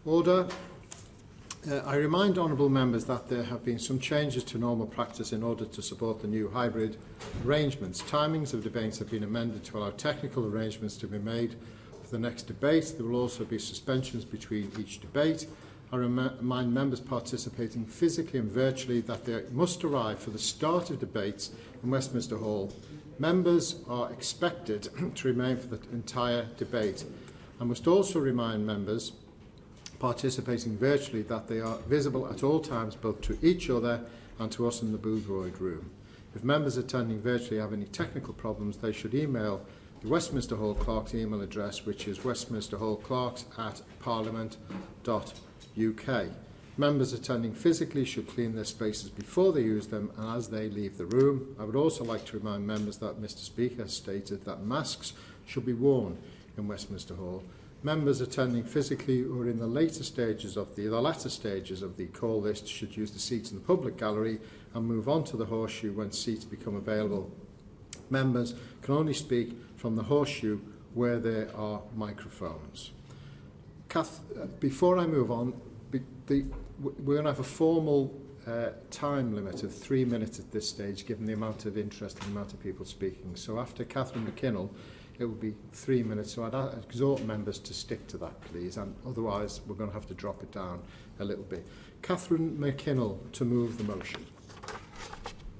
Order. I remind honourable members that there have been some changes to normal practice in order to support the new hybrid arrangements. Timings of debates have been amended to allow technical arrangements to be made for the next debate. There will also be suspensions between each debate. I remind members participating physically and virtually that they must arrive for the start of debates in Westminster Hall. Members are expected to remain for the entire debate. I must also remind members participating virtually that they are visible at all times both to each other and to us in the Boothroyd room. If members attending virtually have any technical problems, they should email the Westminster Hall Clerk's email address, which is westminsterhallclerks@parliament.uk. Members attending physically should clean their spaces before they use them and as they leave the room. I would also like to remind members that Mr Speaker has stated that masks should be worn in Westminster Hall. Members attending physically who are in the latter stages of the call list should use the seats in the public gallery and move on to the horseshoe when seats become available. Members can only speak from the horseshoe where there are microphones. Before I move on, we're going to have a formal time limit of 3 minutes at this stage, given the amount of interest and the amount of people speaking. So after Catherine McKinnell, it will be 3 minutes, so I'd exhort members to stick to that, please, and otherwise we're going to have to drop it down a little bit. Catherine McKinnell to move the motion.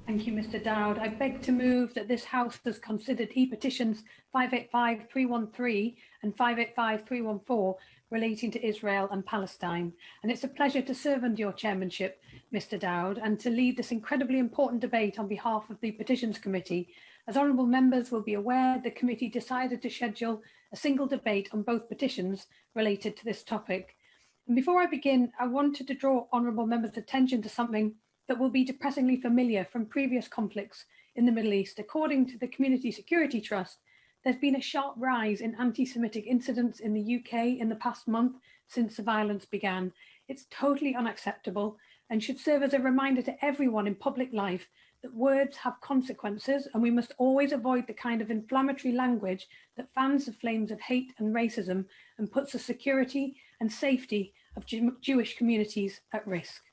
Thank you, Mr Dowd. I beg to move that this House has considered E-petitions 585-313 and 585-314 relating to Israel and Palestine. And it's a pleasure to serve under your chairmanship, Mr Dowd, and to lead this incredibly important debate on behalf of the Petitions Committee. As honourable members will be aware, the committee decided to schedule a single debate on both petitions related to this topic. And before I begin, I wanted to draw honourable members' attention to something that will be depressingly familiar from previous conflicts in the Middle East. According to the Community Security Trust, there's been a sharp rise in anti-Semitic incidents in the UK in the past month since the violence began. It's totally unacceptable and should serve as a reminder to everyone in public life that words have consequences, and we must always avoid the kind of inflammatory language that fans the flames of hate and racism and puts the security and safety of Jewish communities at risk.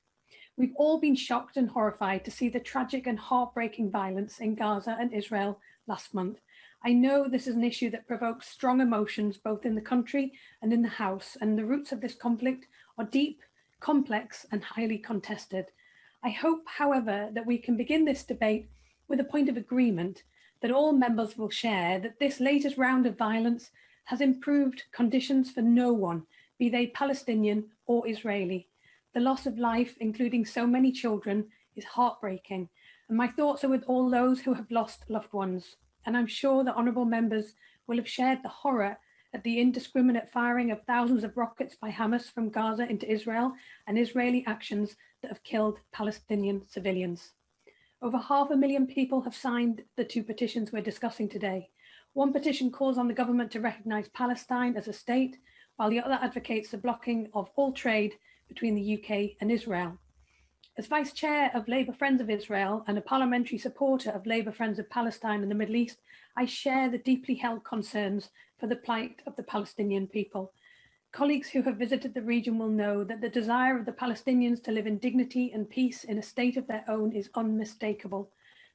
We've all been shocked and horrified to see the tragic and heartbreaking violence in Gaza and Israel last month. I know this is an issue that provokes strong emotions both in the country and in the House, and the roots of this conflict are deep, complex and highly contested. I hope, however, that we can begin this debate with a point of agreement that all members will share that this latest round of violence has improved conditions for no one, be they Palestinian or Israeli. The loss of life, including so many children, is heartbreaking, and my thoughts are with all those who have lost loved ones. And I'm sure that honourable members will have shared the horror at the indiscriminate firing of thousands of rockets by Hamas from Gaza into Israel and Israeli actions that have killed Palestinian civilians. Over 500,000 people have signed the two petitions we're discussing today. One petition calls on the government to recognise Palestine as a state, while the other advocates the blocking of all trade between the UK and Israel. As Vice Chair of Labour Friends of Israel and a parliamentary supporter of Labour Friends of Palestine and the Middle East, I share the deeply held concerns for the plight of the Palestinian people. Colleagues who have visited the region will know that the desire of the Palestinians to live in dignity and peace in a state of their own is unmistakable.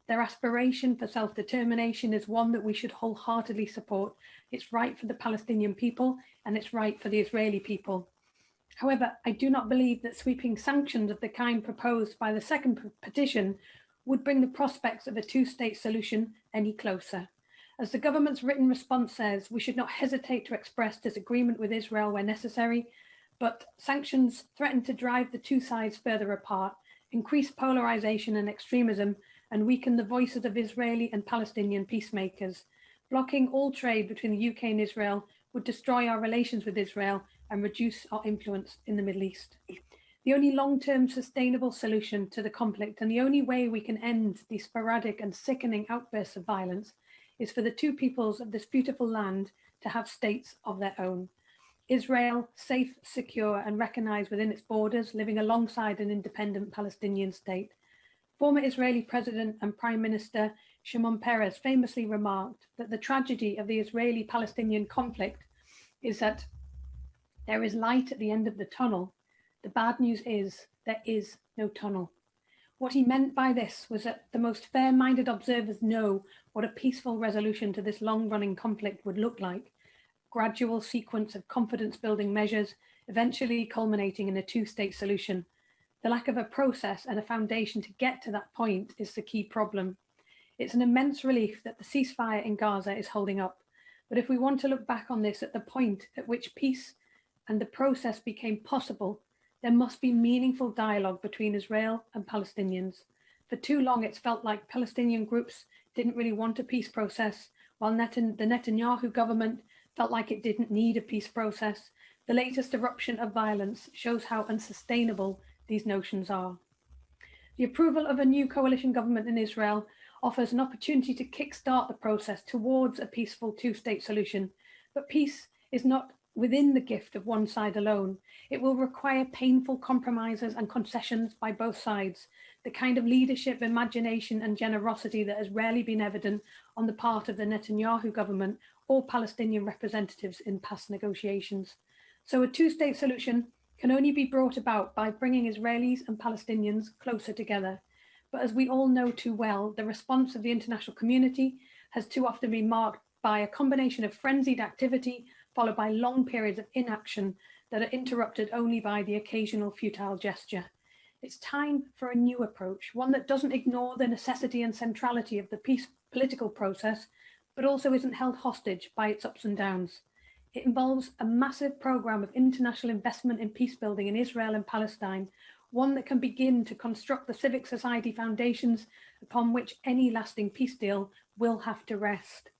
Their aspiration for self-determination is one that we should wholeheartedly support. It's right for the Palestinian people and it's right for the Israeli people. However, I do not believe that sweeping sanctions of the kind proposed by the second petition would bring the prospects of a two-state solution any closer. As the government's written response says, we should not hesitate to express disagreement with Israel where necessary, but sanctions threaten to drive the two sides further apart, increase polarization and extremism, and weaken the voices of Israeli and Palestinian peacemakers. Blocking all trade between the UK and Israel would destroy our relations with Israel and reduce our influence in the Middle East. The only long-term sustainable solution to the conflict and the only way we can end the sporadic and sickening outbursts of violence is for the two peoples of this beautiful land to have states of their own. Israel, safe, secure and recognised within its borders, living alongside an independent Palestinian state. Former Israeli President and Prime Minister Shimon Peres famously remarked that the tragedy of the Israeli-Palestinian conflict is that There is light at the end of the tunnel. The bad news is there is no tunnel. What he meant by this was that the most fair-minded observers know what a peaceful resolution to this long-running conflict would look like. Gradual sequence of confidence-building measures, eventually culminating in a two-state solution. The lack of a process and a foundation to get to that point is the key problem. It's an immense relief that the ceasefire in Gaza is holding up. But if we want to look back on this at the point at which peace and the process became possible, there must be meaningful dialogue between Israel and Palestinians. For too long, it's felt like Palestinian groups didn't really want a peace process, while the Netanyahu government felt like it didn't need a peace process. The latest eruption of violence shows how unsustainable these notions are. The approval of a new coalition government in Israel offers an opportunity to kickstart the process towards a peaceful two-state solution. But peace is not within the gift of one side alone. It will require painful compromises and concessions by both sides, the kind of leadership, imagination and generosity that has rarely been evident on the part of the Netanyahu government or Palestinian representatives in past negotiations. So a two-state solution can only be brought about by bringing Israelis and Palestinians closer together. But as we all know too well, the response of the international community has too often been marked by a combination of frenzied activity followed by long periods of inaction that are interrupted only by the occasional futile gesture. It's time for a new approach, one that doesn't ignore the necessity and centrality of the peace political process, but also isn't held hostage by its ups and downs. It involves a massive program of international investment in peace building in Israel and Palestine, one that can begin to construct the civic society foundations upon which any lasting peace deal will have to rest.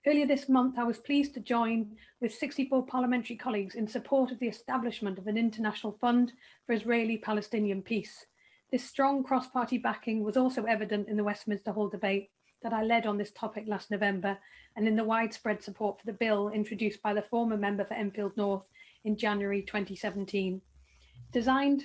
Earlier this month, I was pleased to join with 64 parliamentary colleagues in support of the establishment of an international fund for Israeli-Palestinian peace. This strong cross-party backing was also evident in the Westminster Hall debate that I led on this topic last November, and in the widespread support for the bill introduced by the former member for Enfield North in January 2017. Designed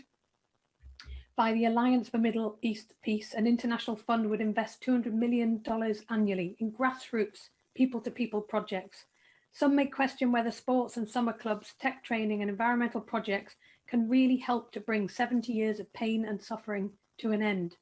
by the Alliance for Middle East Peace, an international fund would invest $200 million annually in grassroots, people-to-people projects. Some may question whether sports and summer clubs, tech training and environmental projects can really help to bring 70 years of pain and suffering to an end.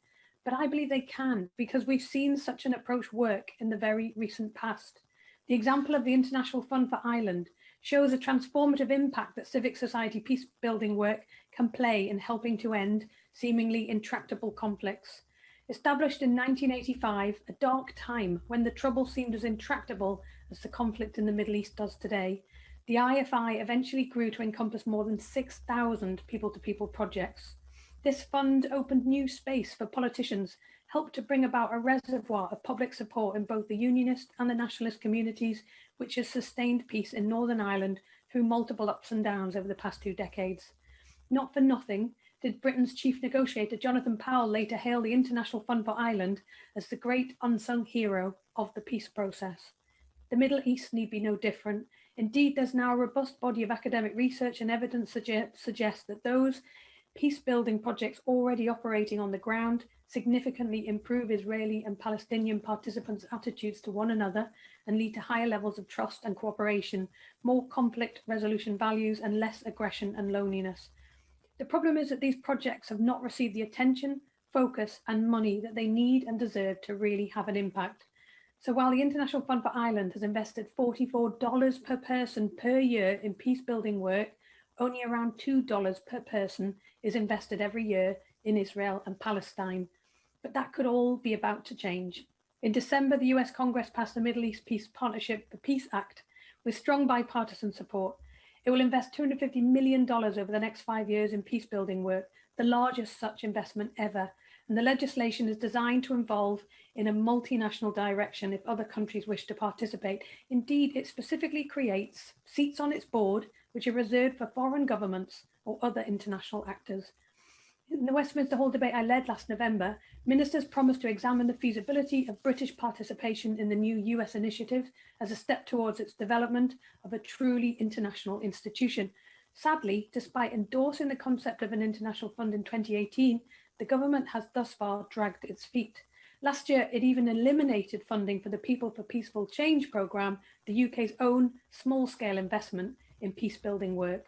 But I believe they can, because we've seen such an approach work in the very recent past. The example of the International Fund for Ireland shows a transformative impact that civic society peace building work can play in helping to end seemingly intractable conflicts. Established in 1985, a dark time when the trouble seemed as intractable as the conflict in the Middle East does today, the IFI eventually grew to encompass more than 6,000 people-to-people projects. This fund opened new space for politicians, helped to bring about a reservoir of public support in both the unionist and the nationalist communities, which has sustained peace in Northern Ireland through multiple ups and downs over the past 2 decades. Not for nothing did Britain's chief negotiator Jonathan Powell later hail the International Fund for Ireland as the great unsung hero of the peace process. The Middle East need be no different. Indeed, there's now a robust body of academic research and evidence suggests that those peace-building projects already operating on the ground significantly improve Israeli and Palestinian participants' attitudes to one another and lead to higher levels of trust and cooperation, more conflict resolution values, and less aggression and loneliness. The problem is that these projects have not received the attention, focus, and money that they need and deserve to really have an impact. So while the International Fund for Ireland has invested $44 per person per year in peace-building work, only around $2 per person is invested every year in Israel and Palestine. But that could all be about to change. In December, the US Congress passed the Middle East Peace Partnership for Peace Act with strong bipartisan support. It will invest $250 million over the next 5 years in peace-building work, the largest such investment ever. And the legislation is designed to evolve in a multinational direction if other countries wish to participate. Indeed, it specifically creates seats on its board which are reserved for foreign governments or other international actors. In the Westminster Hall debate I led last November, ministers promised to examine the feasibility of British participation in the new US initiative as a step towards its development of a truly international institution. Sadly, despite endorsing the concept of an international fund in 2018, the government has thus far dragged its feet. Last year, it even eliminated funding for the People for Peaceful Change programme, the UK's own small-scale investment in peace-building work.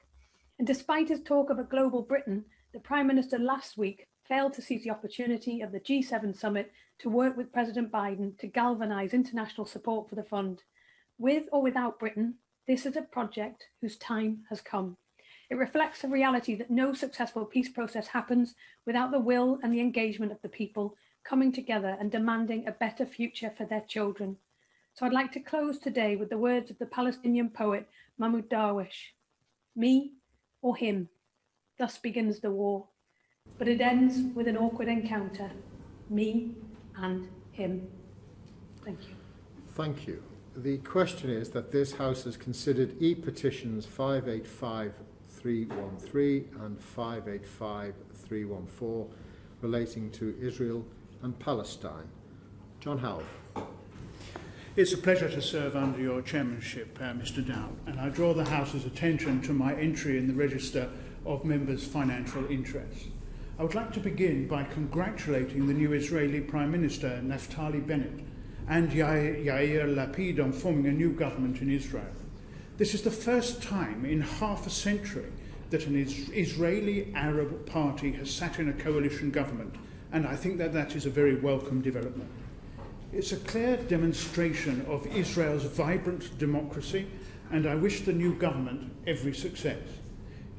And despite his talk of a global Britain, the Prime Minister last week failed to seize the opportunity of the G7 summit to work with President Biden to galvanise international support for the fund. With or without Britain, this is a project whose time has come. It reflects the reality that no successful peace process happens without the will and the engagement of the people coming together and demanding a better future for their children. So I'd like to close today with the words of the Palestinian poet Mahmoud Darwish. Me or him, thus begins the war. But it ends with an awkward encounter. Me and him. Thank you. Thank you. The question is that this House has considered E-petitions 585313 and 585314 relating to Israel and Palestine. John Howell. It's a pleasure to serve under your chairmanship, Mr. Dowd, and I draw the House's attention to my entry in the register of members' financial interests. I would like to begin by congratulating the new Israeli Prime Minister, Naftali Bennett, and Yair Lapid on forming a new government in Israel. This is the first time in half a century that an Israeli Arab party has sat in a coalition government, and I think that that is a very welcome development. It's a clear demonstration of Israel's vibrant democracy, and I wish the new government every success.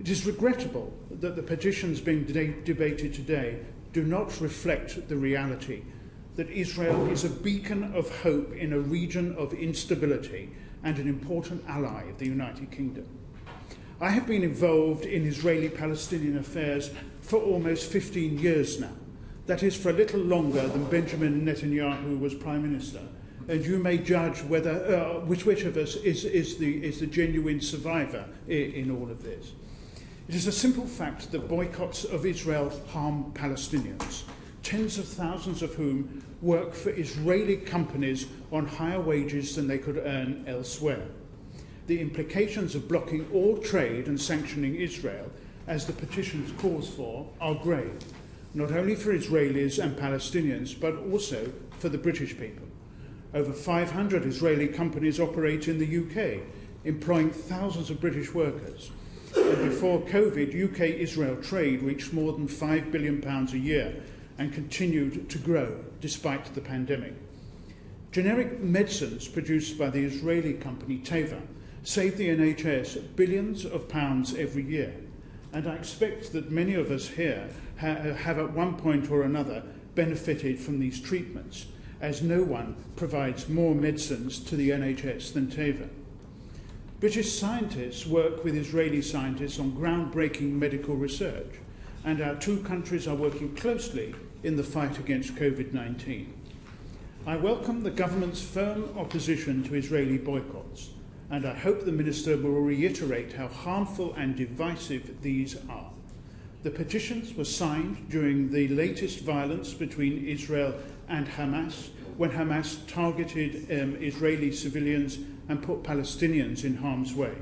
It is regrettable that the petitions being debated today do not reflect the reality that Israel is a beacon of hope in a region of instability and an important ally of the United Kingdom. I have been involved in Israeli-Palestinian affairs for almost 15 years now. That is for a little longer than Benjamin Netanyahu was Prime Minister. And you may judge whether which of us is the genuine survivor in all of this. It is a simple fact that boycotts of Israel harm Palestinians, tens of thousands of whom work for Israeli companies on higher wages than they could earn elsewhere. The implications of blocking all trade and sanctioning Israel, as the petitions calls for, are grave, not only for Israelis and Palestinians, but also for the British people. Over 500 Israeli companies operate in the UK, employing thousands of British workers. And before COVID, UK-Israel trade reached more than £5 billion a year and continued to grow despite the pandemic. Generic medicines produced by the Israeli company Teva save the NHS billions of pounds every year. And I expect that many of us here have at one point or another benefited from these treatments, as no one provides more medicines to the NHS than Teva. British scientists work with Israeli scientists on groundbreaking medical research, and our two countries are working closely in the fight against COVID-19. I welcome the government's firm opposition to Israeli boycotts, and I hope the Minister will reiterate how harmful and divisive these are. The petitions were signed during the latest violence between Israel and Hamas, when Hamas targeted Israeli civilians and put Palestinians in harm's way.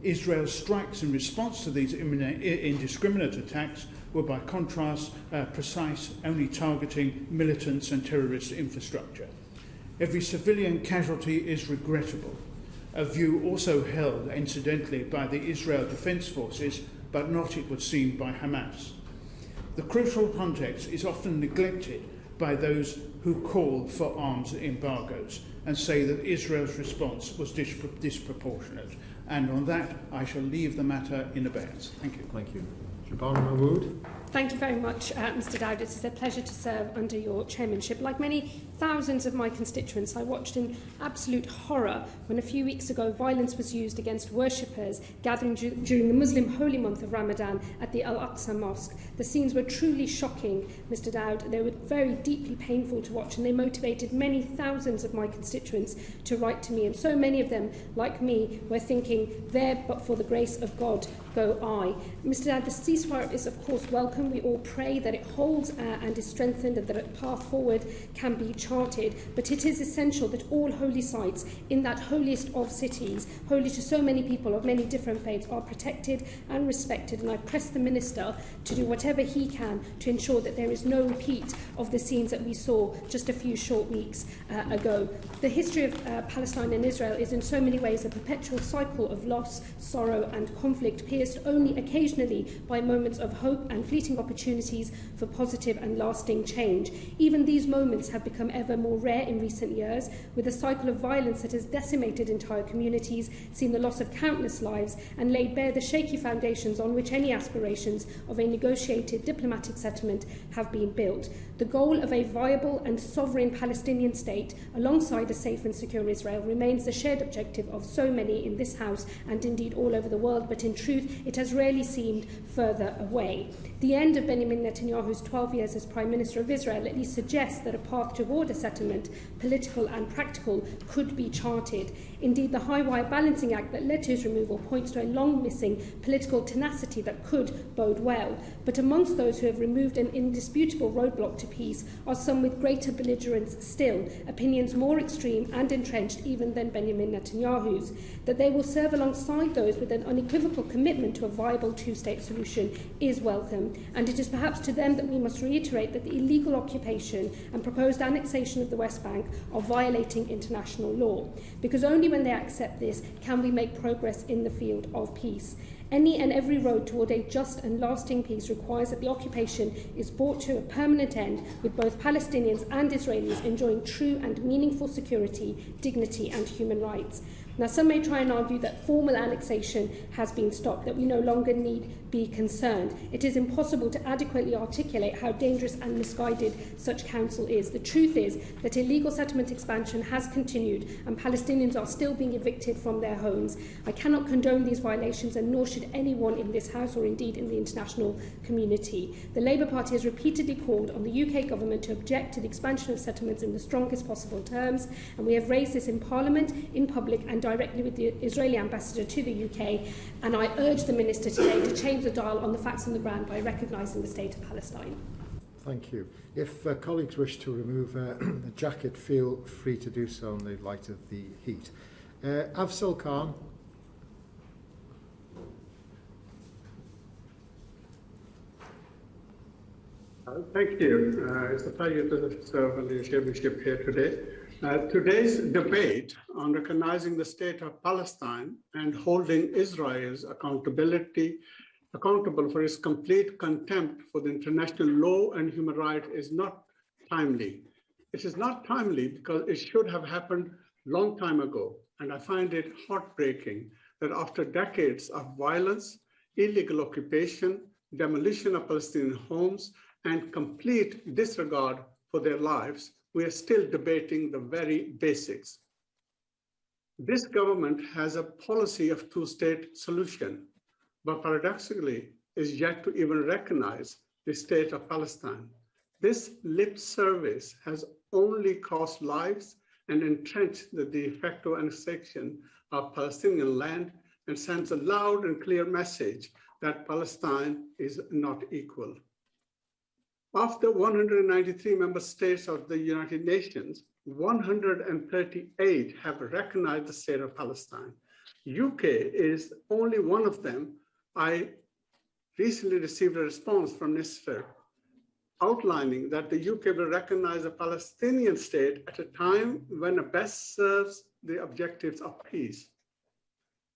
Israel's strikes in response to these indiscriminate attacks were, by contrast, precise, only targeting militants and terrorist infrastructure. Every civilian casualty is regrettable, a view also held, incidentally, by the Israel Defense Forces, but not, it would seem, by Hamas. The crucial context is often neglected by those who call for arms embargoes and say that Israel's response was disproportionate. And on that, I shall leave the matter in abeyance. Thank you. Thank you. Shabana Mahmood. Thank you very much, Mr. Dowd. It is a pleasure to serve under your chairmanship. Like many thousands of my constituents, I watched in absolute horror when a few weeks ago violence was used against worshippers gathering during the Muslim holy month of Ramadan at the Al-Aqsa Mosque. The scenes were truly shocking, Mr. Dowd. They were very deeply painful to watch, and they motivated many thousands of my constituents to write to me. And so many of them, like me, were thinking, there but for the grace of God go I. Mr. Dowd, the ceasefire is, of course, welcome. We all pray that it holds and is strengthened and that a path forward can be charted. But it is essential that all holy sites in that holiest of cities, holy to so many people of many different faiths, are protected and respected. And I press the Minister to do whatever he can to ensure that there is no repeat of the scenes that we saw just a few short weeks ago. The history of Palestine and Israel is in so many ways a perpetual cycle of loss, sorrow and conflict, pierced only occasionally by moments of hope and fleeting opportunities for positive and lasting change. Even these moments have become ever more rare in recent years, with a cycle of violence that has decimated entire communities, seen the loss of countless lives, and laid bare the shaky foundations on which any aspirations of a negotiated diplomatic settlement have been built. The goal of a viable and sovereign Palestinian state, alongside a safe and secure Israel, remains the shared objective of so many in this House and indeed all over the world, but in truth it has rarely seemed further away. The end of Benjamin Netanyahu's 12 years as Prime Minister of Israel at least suggests that a path toward a settlement, political and practical, could be charted. Indeed, the high-wire balancing act that led to his removal points to a long-missing political tenacity that could bode well. But amongst those who have removed an indisputable roadblock to peace are some with greater belligerence still, opinions more extreme and entrenched even than Benjamin Netanyahu's. That they will serve alongside those with an unequivocal commitment to a viable two-state solution is welcome, and it is perhaps to them that we must reiterate that the illegal occupation and proposed annexation of the West Bank are violating international law, because only when they accept this can we make progress in the field of peace. Any and every road toward a just and lasting peace requires that the occupation is brought to a permanent end, with both Palestinians and Israelis enjoying true and meaningful security, dignity and human rights. Now, some may try and argue that formal annexation has been stopped, that we no longer need be concerned. It is impossible to adequately articulate how dangerous and misguided such counsel is. The truth is that illegal settlement expansion has continued and Palestinians are still being evicted from their homes. I cannot condone these violations, and nor should anyone in this House or indeed in the international community. The Labour Party has repeatedly called on the UK government to object to the expansion of settlements in the strongest possible terms, and we have raised this in Parliament, in public and directly with the Israeli ambassador to the UK, and I urge the Minister today to change the dial on the facts on the ground by recognising the state of Palestine. Thank you. If colleagues wish to remove a jacket, feel free to do so in the light of the heat. Afzal Khan. Thank you. It's a pleasure to serve on the chairmanship here today. Today's debate on recognizing the state of Palestine and holding Israel accountable for its complete contempt for the international law and human rights is not timely. It is not timely because it should have happened long time ago. And I find it heartbreaking that after decades of violence, illegal occupation, demolition of Palestinian homes, and complete disregard for their lives, we are still debating the very basics. This government has a policy of two-state solution, but paradoxically is yet to even recognize the state of Palestine. This lip service has only cost lives and entrenched the de facto annexation of Palestinian land and sends a loud and clear message that Palestine is not equal. Of the 193 member states of the United Nations, 138 have recognized the state of Palestine. UK is only one of them. I recently received a response from Minister outlining that the UK will recognize a Palestinian state at a time when it best serves the objectives of peace.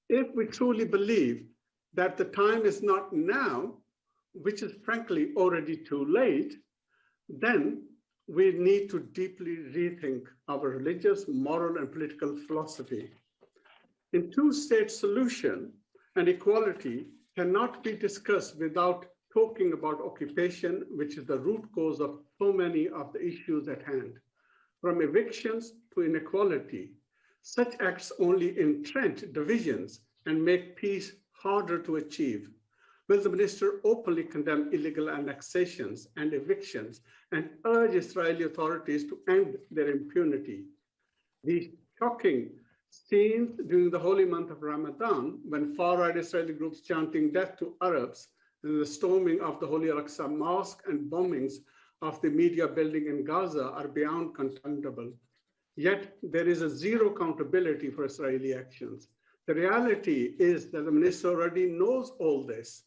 If we truly believe that the time is not now, which is frankly already too late, then we need to deeply rethink our religious, moral, and political philosophy. In two-state solution and equality cannot be discussed without talking about occupation, which is the root cause of so many of the issues at hand. From evictions to inequality, such acts only entrench divisions and make peace harder to achieve. Will the minister openly condemn illegal annexations and evictions and urge Israeli authorities to end their impunity? The shocking scenes during the holy month of Ramadan, when far-right Israeli groups chanting death to Arabs and the storming of the Holy Al-Aqsa Mosque and bombings of the media building in Gaza are beyond condemnable. Yet there is a zero accountability for Israeli actions. The reality is that the minister already knows all this.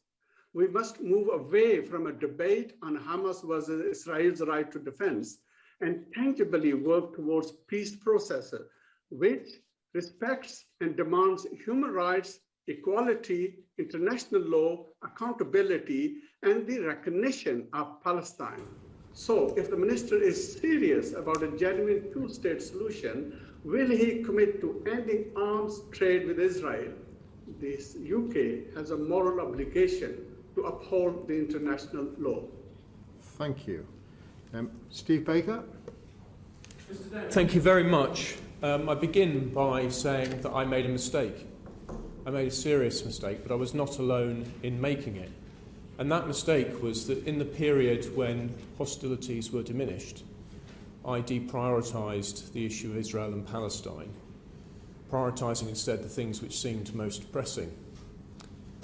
We must move away from a debate on Hamas versus Israel's right to defense and tangibly work towards peace process, which respects and demands human rights, equality, international law, accountability, and the recognition of Palestine. So if the minister is serious about a genuine two-state solution, will he commit to ending arms trade with Israel? The UK has a moral obligation to uphold the international law. Thank you. Steve Baker. Thank you very much. I begin by saying that I made a mistake. I made a serious mistake, but I was not alone in making it. And that mistake was that in the period when hostilities were diminished, I deprioritised the issue of Israel and Palestine, prioritising instead the things which seemed most pressing.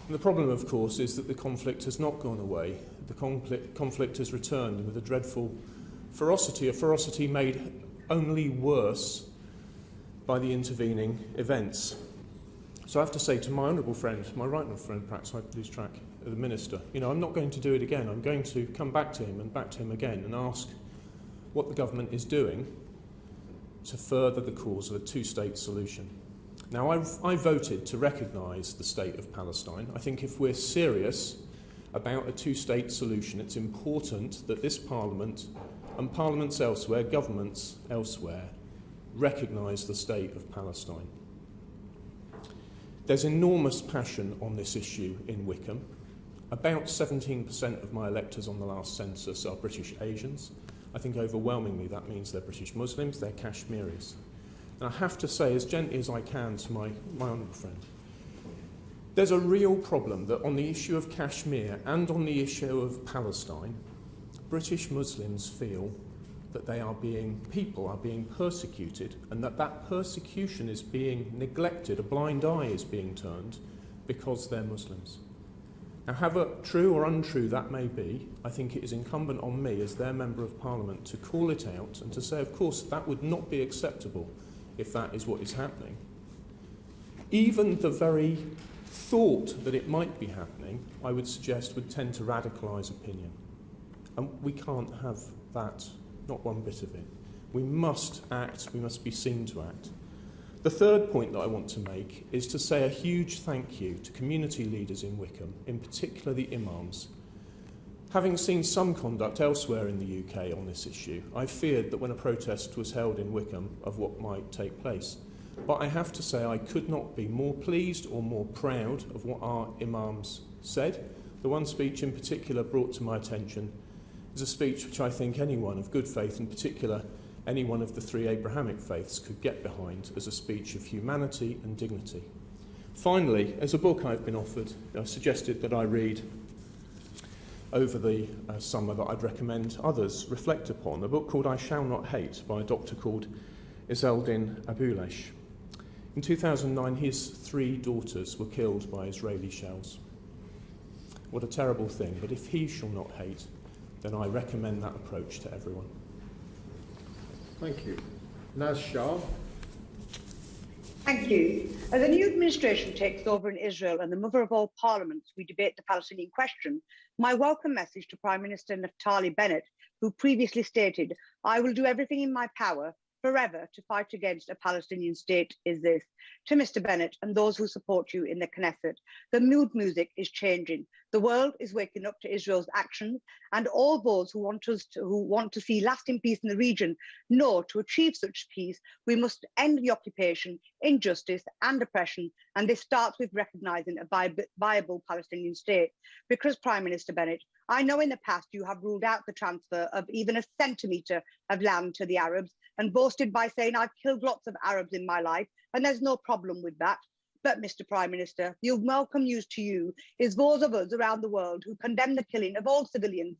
And the problem, of course, is that the conflict has not gone away. The conflict has returned with a dreadful ferocity, a ferocity made only worse by the intervening events. So I have to say to my honourable friend, my right honourable friend, perhaps I lose track of the minister, I'm not going to do it again. I'm going to come back to him and back to him again and ask what the government is doing to further the cause of a two-state solution. Now, I voted to recognise the state of Palestine. I think if we're serious about a two-state solution, it's important that this Parliament and parliaments elsewhere, governments elsewhere, recognise the state of Palestine. There's enormous passion on this issue in Wickham. About 17% of my electors on the last census are British Asians. I think overwhelmingly that means they're British Muslims, they're Kashmiris. And I have to say, as gently as I can to my honourable friend, there's a real problem that on the issue of Kashmir and on the issue of Palestine, British Muslims feel that people are being persecuted, and that persecution is being neglected, a blind eye is being turned because they're Muslims. Now, however true or untrue that may be, I think it is incumbent on me as their Member of Parliament to call it out and to say, of course, that would not be acceptable if that is what is happening. Even the very thought that it might be happening, I would suggest, would tend to radicalise opinion. And we can't have that, not one bit of it. We must act, we must be seen to act. The third point that I want to make is to say a huge thank you to community leaders in Wickham, in particular the imams. Having seen some conduct elsewhere in the UK on this issue, I feared that when a protest was held in Wickham of what might take place. But I have to say I could not be more pleased or more proud of what our imams said. The one speech in particular brought to my attention is a speech which I think anyone of good faith, in particular any one of the three Abrahamic faiths, could get behind as a speech of humanity and dignity. Finally, as a book I've been offered, suggested that I read over the summer that I'd recommend others reflect upon, a book called I Shall Not Hate by a doctor called Izzeldin Abulesh. In 2009, his 3 daughters were killed by Israeli shells. What a terrible thing, but if he shall not hate, then I recommend that approach to everyone. Thank you. Naz Shah. Thank you. As a new administration takes over in Israel and the mother of all parliaments, we debate the Palestinian question, my welcome message to Prime Minister Naftali Bennett, who previously stated, "I will do everything in my power forever to fight against a Palestinian state," is this. To Mr. Bennett and those who support you in the Knesset, the mood music is changing. The world is waking up to Israel's actions, and all those who want to see lasting peace in the region know to achieve such peace, we must end the occupation, injustice and oppression, and this starts with recognising a viable Palestinian state. Because, Prime Minister Bennett, I know in the past you have ruled out the transfer of even a centimetre of land to the Arabs and boasted by saying, "I've killed lots of Arabs in my life and there's no problem with that." But, Mr. Prime Minister, the welcome news to you is those of us around the world who condemn the killing of all civilians,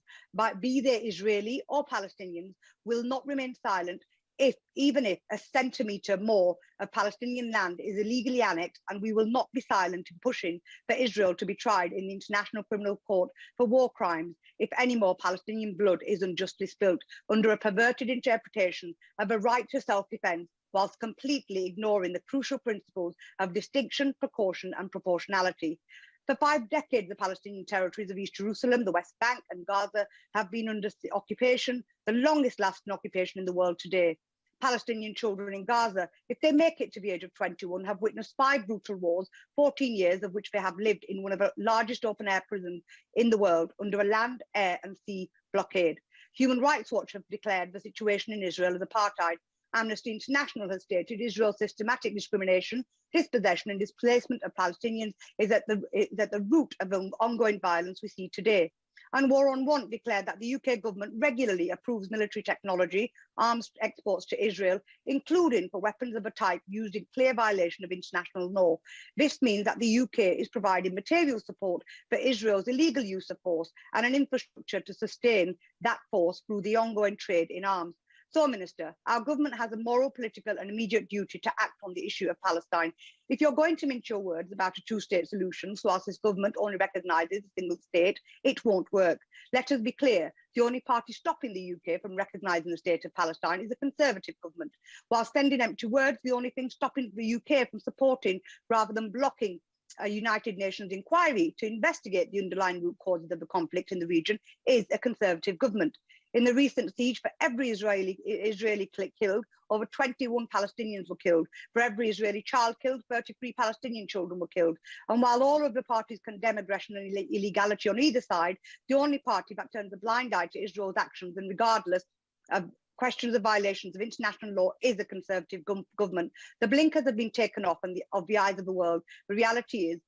be they Israeli or Palestinians, will not remain silent even if a centimetre more of Palestinian land is illegally annexed, and we will not be silent in pushing for Israel to be tried in the International Criminal Court for war crimes if any more Palestinian blood is unjustly spilt under a perverted interpretation of a right to self-defence, whilst completely ignoring the crucial principles of distinction, precaution and proportionality. For 5 decades, the Palestinian territories of East Jerusalem, the West Bank and Gaza have been under occupation, the longest lasting occupation in the world today. Palestinian children in Gaza, if they make it to the age of 21, have witnessed 5 brutal wars, 14 years of which they have lived in one of the largest open-air prisons in the world under a land, air and sea blockade. Human Rights Watch have declared the situation in Israel as apartheid. Amnesty International has stated Israel's systematic discrimination, dispossession and displacement of Palestinians is at the root of the ongoing violence we see today. And War on Want declared that the UK government regularly approves military technology, arms exports to Israel, including for weapons of a type used in clear violation of international law. This means that the UK is providing material support for Israel's illegal use of force and an infrastructure to sustain that force through the ongoing trade in arms. So, Minister, our government has a moral, political and immediate duty to act on the issue of Palestine. If you're going to mince your words about a two-state solution, so as this government only recognises a single state, it won't work. Let us be clear, the only party stopping the UK from recognising the state of Palestine is a Conservative government. While sending empty words, the only thing stopping the UK from supporting rather than blocking a United Nations inquiry to investigate the underlying root causes of the conflict in the region is a Conservative government. In the recent siege, for every Israeli killed, over 21 Palestinians were killed. For every Israeli child killed, 33 Palestinian children were killed. And while all of the parties condemn aggression and illegality on either side, the only party that turns a blind eye to Israel's actions, and regardless of questions of violations of international law, is a Conservative government. The blinkers have been taken off of the eyes of the world. The reality is,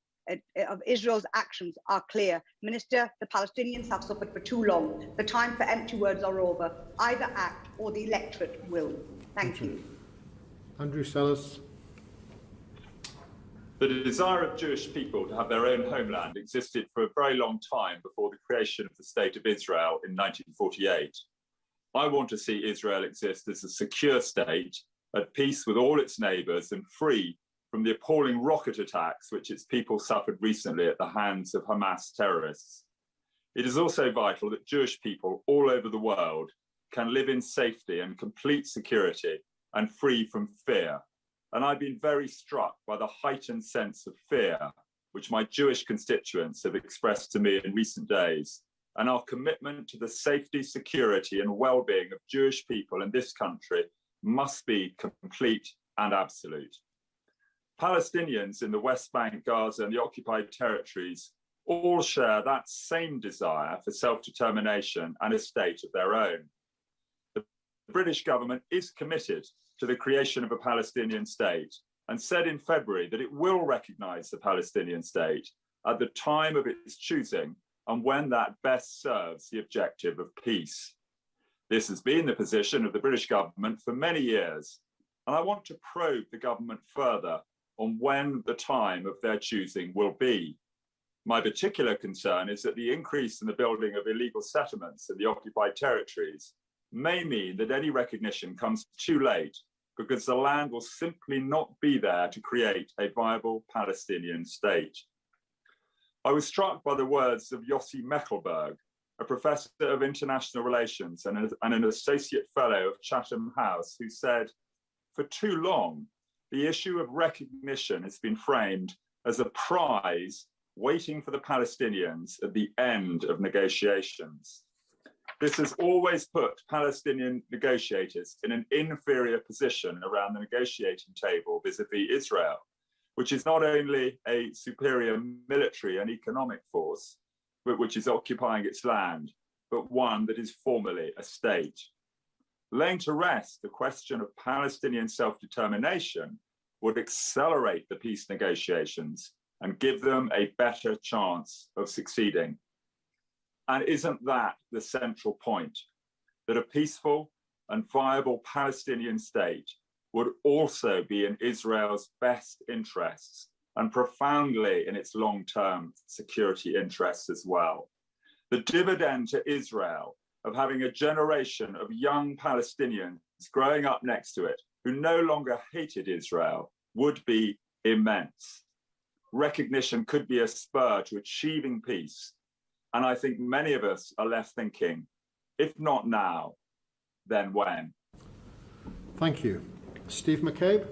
of Israel's actions are clear. Minister, the Palestinians have suffered for too long. The time for empty words are over. Either act or the electorate will. Thank you. Andrew Sellers. The desire of Jewish people to have their own homeland existed for a very long time before the creation of the State of Israel in 1948. I want to see Israel exist as a secure state, at peace with all its neighbours and free from the appalling rocket attacks which its people suffered recently at the hands of Hamas terrorists. It is also vital that Jewish people all over the world can live in safety and complete security and free from fear. And I've been very struck by the heightened sense of fear which my Jewish constituents have expressed to me in recent days, and our commitment to the safety, security and well-being of Jewish people in this country must be complete and absolute. Palestinians in the West Bank, Gaza and the occupied territories all share that same desire for self-determination and a state of their own. The British government is committed to the creation of a Palestinian state and said in February that it will recognise the Palestinian state at the time of its choosing and when that best serves the objective of peace. This has been the position of the British government for many years, and I want to probe the government further on when the time of their choosing will be. My particular concern is that the increase in the building of illegal settlements in the occupied territories may mean that any recognition comes too late because the land will simply not be there to create a viable Palestinian state. I was struck by the words of Yossi Mechelberg, a professor of international relations and an associate fellow of Chatham House, who said, "For too long, the issue of recognition has been framed as a prize waiting for the Palestinians at the end of negotiations. This has always put Palestinian negotiators in an inferior position around the negotiating table vis-à-vis Israel, which is not only a superior military and economic force, but which is occupying its land, but one that is formally a state. Laying to rest the question of Palestinian self-determination would accelerate the peace negotiations and give them a better chance of succeeding. And isn't that the central point? That a peaceful and viable Palestinian state would also be in Israel's best interests and profoundly in its long-term security interests as well. The dividend to Israel of having a generation of young Palestinians growing up next to it who no longer hated Israel would be immense. Recognition could be a spur to achieving peace. And I think many of us are left thinking, if not now, then when? Thank you. Steve McCabe.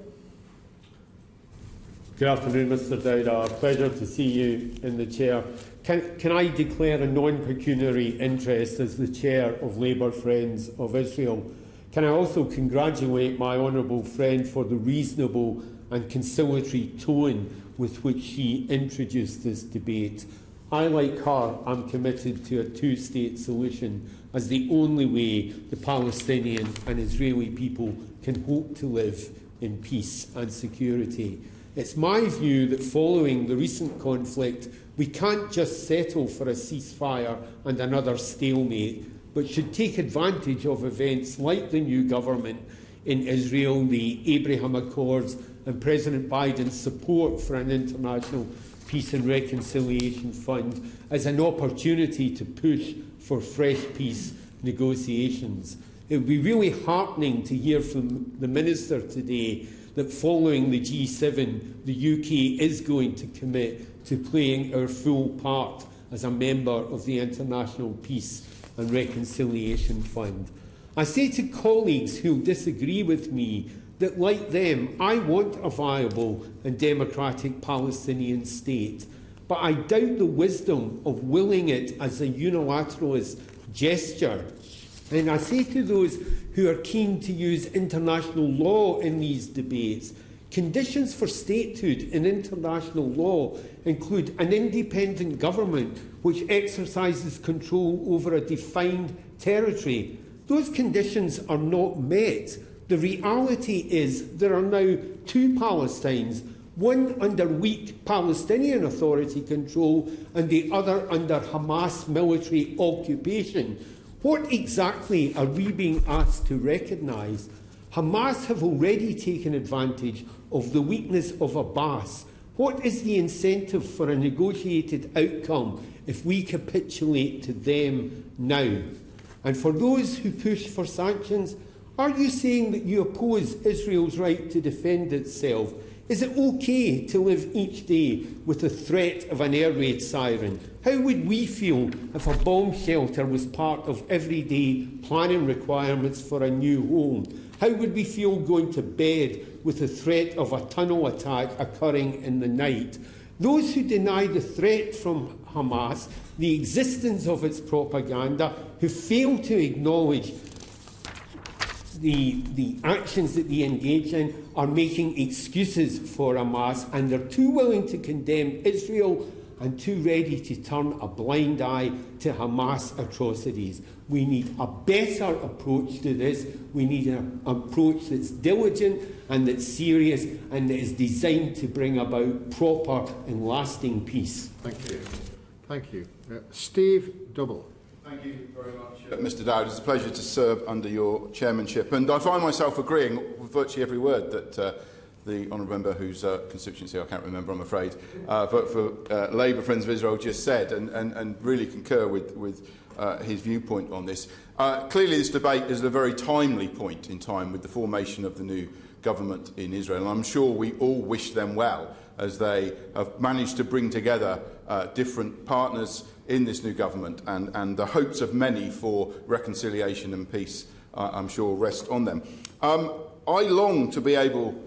Good afternoon, Mr Dowd. A pleasure to see you in the chair. Can I declare a non-pecuniary interest as the chair of Labour Friends of Israel? Can I also congratulate my honourable friend for the reasonable and conciliatory tone with which she introduced this debate? I, like her, am committed to a two-state solution as the only way the Palestinian and Israeli people can hope to live in peace and security. It's my view that following the recent conflict, we can't just settle for a ceasefire and another stalemate, but should take advantage of events like the new government in Israel, the Abraham Accords, and President Biden's support for an international Peace and Reconciliation Fund as an opportunity to push for fresh peace negotiations. It would be really heartening to hear from the Minister today that following the G7, the UK is going to commit to playing our full part as a member of the International Peace and Reconciliation Fund. I say to colleagues who disagree with me that, like them, I want a viable and democratic Palestinian state, but I doubt the wisdom of willing it as a unilateralist gesture. And I say to those who are keen to use international law in these debates, conditions for statehood in international law include an independent government which exercises control over a defined territory. Those conditions are not met. The reality is there are now two Palestines, one under weak Palestinian Authority control and the other under Hamas military occupation. What exactly are we being asked to recognise? Hamas have already taken advantage of the weakness of Abbas. What is the incentive for a negotiated outcome if we capitulate to them now? And for those who push for sanctions, are you saying that you oppose Israel's right to defend itself? Is it okay to live each day with the threat of an air raid siren? How would we feel if a bomb shelter was part of everyday planning requirements for a new home? How would we feel going to bed with the threat of a tunnel attack occurring in the night? Those who deny the threat from Hamas, the existence of its propaganda, who fail to acknowledge the actions that they engage in, are making excuses for Hamas, and they're too willing to condemn Israel and too ready to turn a blind eye to Hamas atrocities. We need a better approach to this. We need an approach that's diligent and that's serious and that is designed to bring about proper and lasting peace. Thank you. Thank you. Steve Double. Thank you very much, Mr Dowd. It's a pleasure to serve under your chairmanship. And I find myself agreeing with virtually every word that the honourable member whose constituency I can't remember, I'm afraid, but for Labour Friends of Israel just said, and really concur with his viewpoint on this. Clearly this debate is at a very timely point in time with the formation of the new government in Israel. And I'm sure we all wish them well as they have managed to bring together different partners in this new government, and the hopes of many for reconciliation and peace, I'm sure, rest on them. I long to be able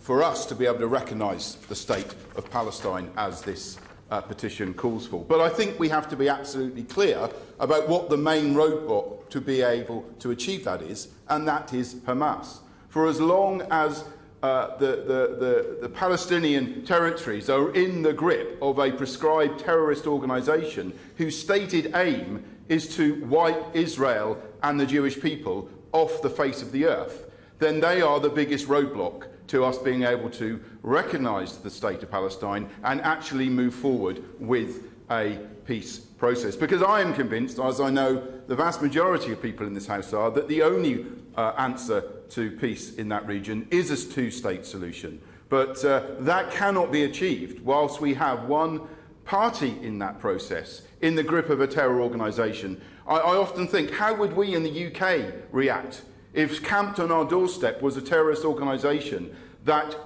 for us to be able to recognise the state of Palestine as this petition calls for. But I think we have to be absolutely clear about what the main roadblock to be able to achieve that is, and that is Hamas. For as long as the Palestinian territories are in the grip of a prescribed terrorist organisation whose stated aim is to wipe Israel and the Jewish people off the face of the earth, then they are the biggest roadblock to us being able to recognise the state of Palestine and actually move forward with a peace process. Because I am convinced, as I know the vast majority of people in this House are, that the only answer to peace in that region is a two-state solution. But that cannot be achieved whilst we have one party in that process in the grip of a terror organisation. I often think, how would we in the UK react if camped on our doorstep was a terrorist organisation that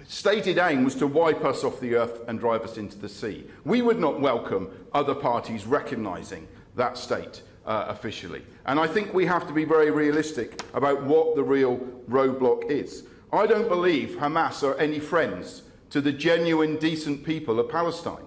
stated aim was to wipe us off the earth and drive us into the sea. We would not welcome other parties recognising that state officially. And I think we have to be very realistic about what the real roadblock is. I don't believe Hamas are any friends to the genuine, decent people of Palestine.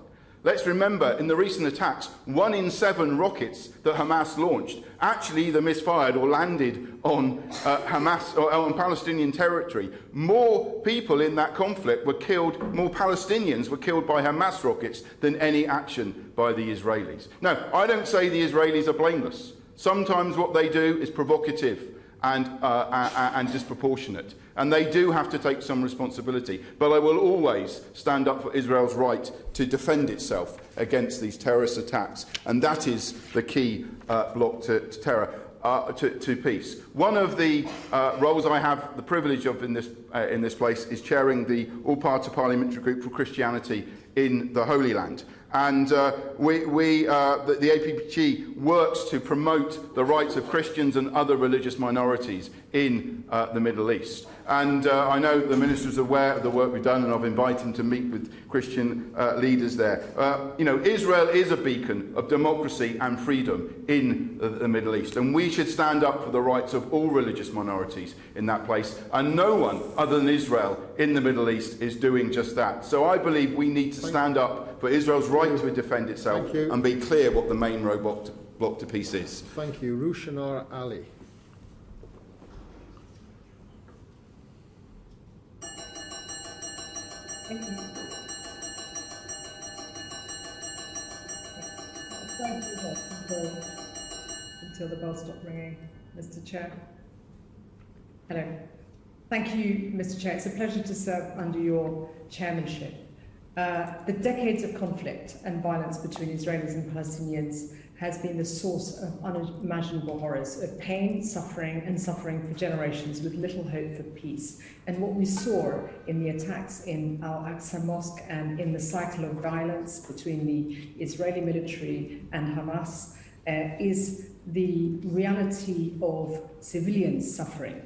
Let's remember, in the recent attacks, 1 in 7 rockets that Hamas launched actually either misfired or landed on Hamas or on Palestinian territory. More people in that conflict were killed, more Palestinians were killed by Hamas rockets than any action by the Israelis. Now, I don't say the Israelis are blameless. Sometimes what they do is provocative and disproportionate. And they do have to take some responsibility. But I will always stand up for Israel's right to defend itself against these terrorist attacks. And that is the key block to terror, to peace. One of the roles I have the privilege of in this place is chairing the All-Party Parliamentary Group for Christianity in the Holy Land. And the APG works to promote the rights of Christians and other religious minorities in the Middle East. And I know the Minister is aware of the work we've done, and I've invited him to meet with Christian leaders there. Israel is a beacon of democracy and freedom in the Middle East, and we should stand up for the rights of all religious minorities in that place. And no one other than Israel in the Middle East is doing just that. So I believe we need to stand up for Israel's right to defend itself and be clear what the main roadblock to peace is. Thank you. Rushanar Ali. Thank you. Until the bell stopped ringing, Mr. Chair. Hello. Thank you, Mr. Chair. It's a pleasure to serve under your chairmanship. The decades of conflict and violence between Israelis and Palestinians has been the source of unimaginable horrors, of pain, suffering for generations with little hope for peace. And what we saw in the attacks in Al-Aqsa Mosque and in the cycle of violence between the Israeli military and Hamas is the reality of civilians suffering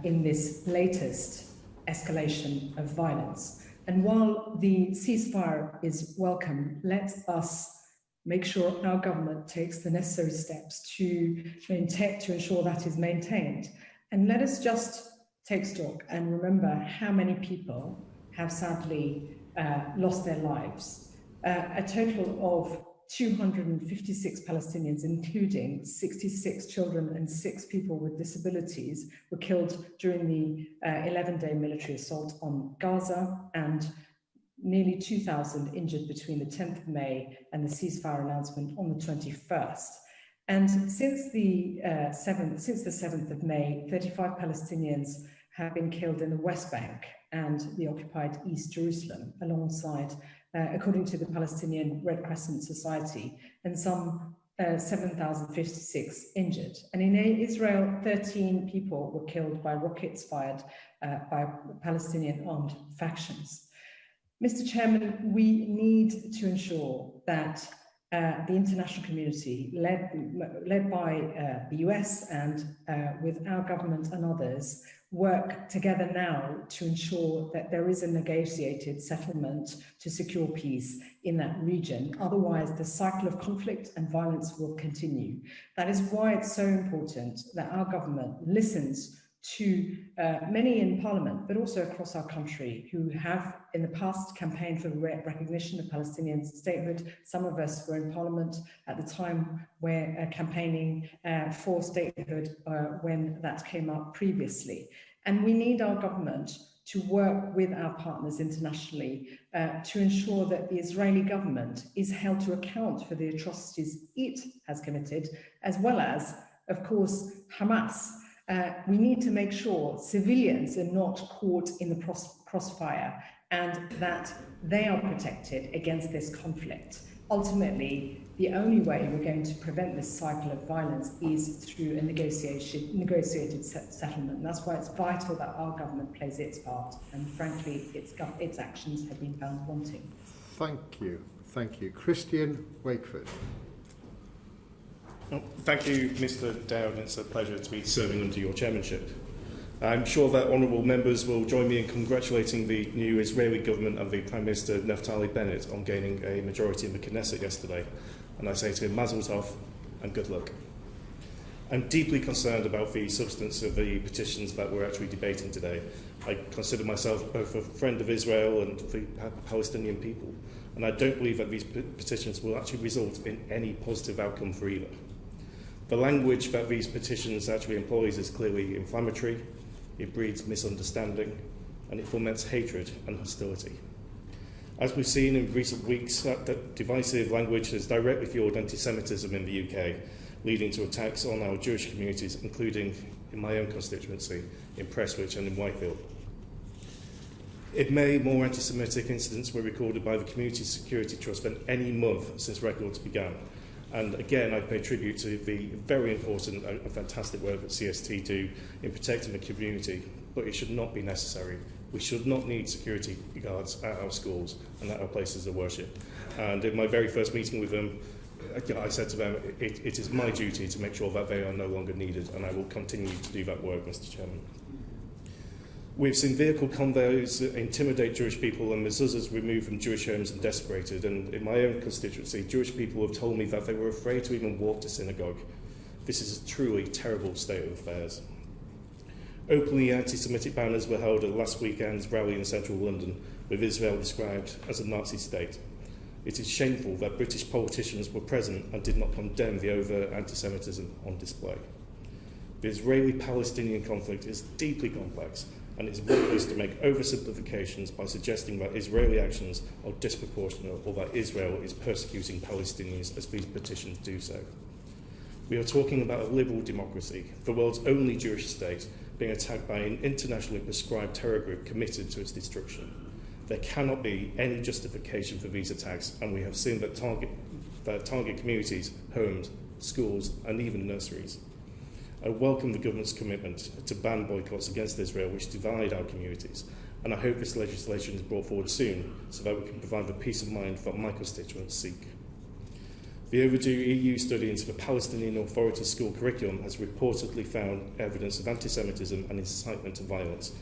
in this latest escalation of violence. And while the ceasefire is welcome, let us make sure our government takes the necessary steps to ensure that is maintained. And let us just take stock and remember how many people have sadly lost their lives. A total of 256 Palestinians, including 66 children and 6 people with disabilities, were killed during the 11-day military assault on Gaza, and nearly 2,000 injured between the 10th of May and the ceasefire announcement on the 21st. And since the 7th of May, 35 Palestinians have been killed in the West Bank and the occupied East Jerusalem, alongside, according to the Palestinian Red Crescent Society, and some 7,056 injured. And in Israel, 13 people were killed by rockets fired by Palestinian armed factions. Mr. Chairman, we need to ensure that the international community, led by the US and with our government and others, work together now to ensure that there is a negotiated settlement to secure peace in that region. Otherwise, the cycle of conflict and violence will continue. That is why it's so important that our government listens to many in Parliament, but also across our country, who have in the past campaigned for the recognition of Palestinian statehood. Some of us were in Parliament at the time where campaigning for statehood when that came up previously. And we need our government to work with our partners internationally to ensure that the Israeli government is held to account for the atrocities it has committed, as well as, of course, Hamas. We need to make sure civilians are not caught in the crossfire and that they are protected against this conflict. Ultimately, the only way we're going to prevent this cycle of violence is through a negotiated settlement. And that's why it's vital that our government plays its part, and frankly, its actions have been found wanting. Thank you. Thank you. Christian Wakeford. Well, thank you, Mr Dowd. It's a pleasure to be serving under your chairmanship. I'm sure that honourable members will join me in congratulating the new Israeli government and the Prime Minister Naftali Bennett on gaining a majority in the Knesset yesterday. And I say to him, Mazel Tov and good luck. I'm deeply concerned about the substance of the petitions that we're actually debating today. I consider myself both a friend of Israel and the Palestinian people, and I don't believe that these petitions will actually result in any positive outcome for either. The language that these petitions actually employs is clearly inflammatory, it breeds misunderstanding, and it foments hatred and hostility. As we've seen in recent weeks, that divisive language has directly fueled anti-Semitism in the UK, leading to attacks on our Jewish communities, including in my own constituency, in Prestwich and in Whitefield. In May, more anti-Semitic incidents were recorded by the Community Security Trust than any month since records began. And again, I pay tribute to the very important and fantastic work that CST do in protecting the community, but it should not be necessary. We should not need security guards at our schools and at our places of worship. And in my very first meeting with them, I said to them, it is my duty to make sure that they are no longer needed, and I will continue to do that work, Mr Chairman. We've seen vehicle convoys intimidate Jewish people and mezuzahs removed from Jewish homes and desecrated. And in my own constituency, Jewish people have told me that they were afraid to even walk to synagogue. This is a truly terrible state of affairs. Openly anti-Semitic banners were held at last weekend's rally in central London, with Israel described as a Nazi state. It is shameful that British politicians were present and did not condemn the overt anti-Semitism on display. The Israeli-Palestinian conflict is deeply complex, and it is worthless to make oversimplifications by suggesting that Israeli actions are disproportionate or that Israel is persecuting Palestinians as these petitions do so. We are talking about a liberal democracy, the world's only Jewish state, being attacked by an internationally prescribed terror group committed to its destruction. There cannot be any justification for these attacks, and we have seen that target communities, homes, schools, and even nurseries. I welcome the government's commitment to ban boycotts against Israel, which divide our communities, and I hope this legislation is brought forward soon so that we can provide the peace of mind that my constituents seek. The overdue EU study into the Palestinian Authority's school curriculum has reportedly found evidence of anti-Semitism and incitement to violence.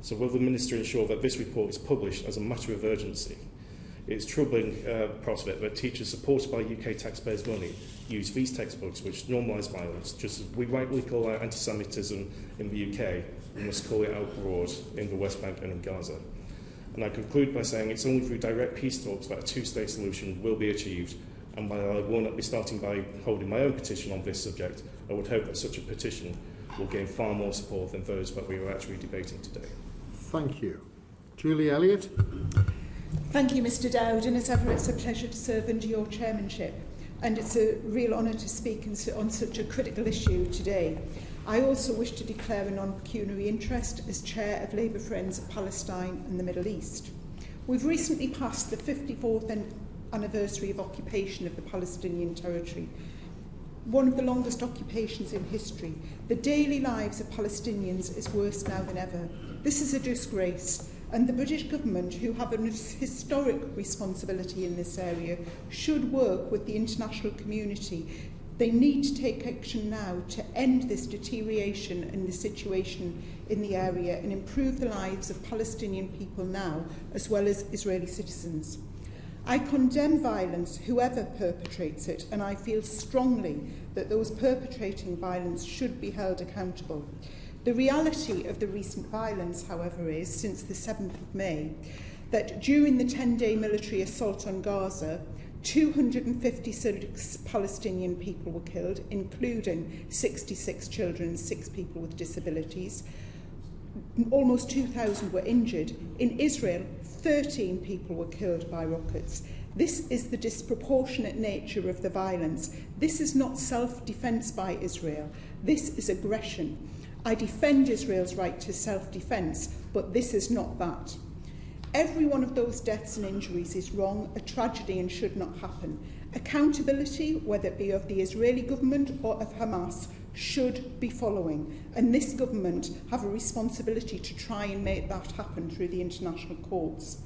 So will the Minister ensure that this report is published as a matter of urgency? It is troubling prospect that teachers supported by UK taxpayers' money use these textbooks which normalise violence, just as we rightly call out anti-Semitism in the UK, we must call it out abroad in the West Bank and in Gaza. And I conclude by saying it's only through direct peace talks that a two-state solution will be achieved, and while I will not be starting by holding my own petition on this subject, I would hope that such a petition will gain far more support than those that we are actually debating today. Thank you. Julie Elliott. Thank you, Mr Dowd, and as ever it's a pleasure to serve under your chairmanship, and it's a real honour to speak on such a critical issue today. I also wish to declare a non-pecuniary interest as Chair of Labour Friends of Palestine and the Middle East. We've recently passed the 54th anniversary of occupation of the Palestinian territory, one of the longest occupations in history. The daily lives of Palestinians is worse now than ever. This is a disgrace, and the British government, who have an historic responsibility in this area, should work with the international community. They need to take action now to end this deterioration in the situation in the area and improve the lives of Palestinian people now, as well as Israeli citizens. I condemn violence, whoever perpetrates it, and I feel strongly that those perpetrating violence should be held accountable. The reality of the recent violence, however, is, since the 7th of May, that during the 10-day military assault on Gaza, 256 Palestinian people were killed, including 66 children and 6 people with disabilities. Almost 2,000 were injured. In Israel, 13 people were killed by rockets. This is the disproportionate nature of the violence. This is not self-defence by Israel. This is aggression. I defend Israel's right to self-defence, but this is not that. Every one of those deaths and injuries is wrong, a tragedy, and should not happen. Accountability, whether it be of the Israeli government or of Hamas, should be following, and this government have a responsibility to try and make that happen through the international courts.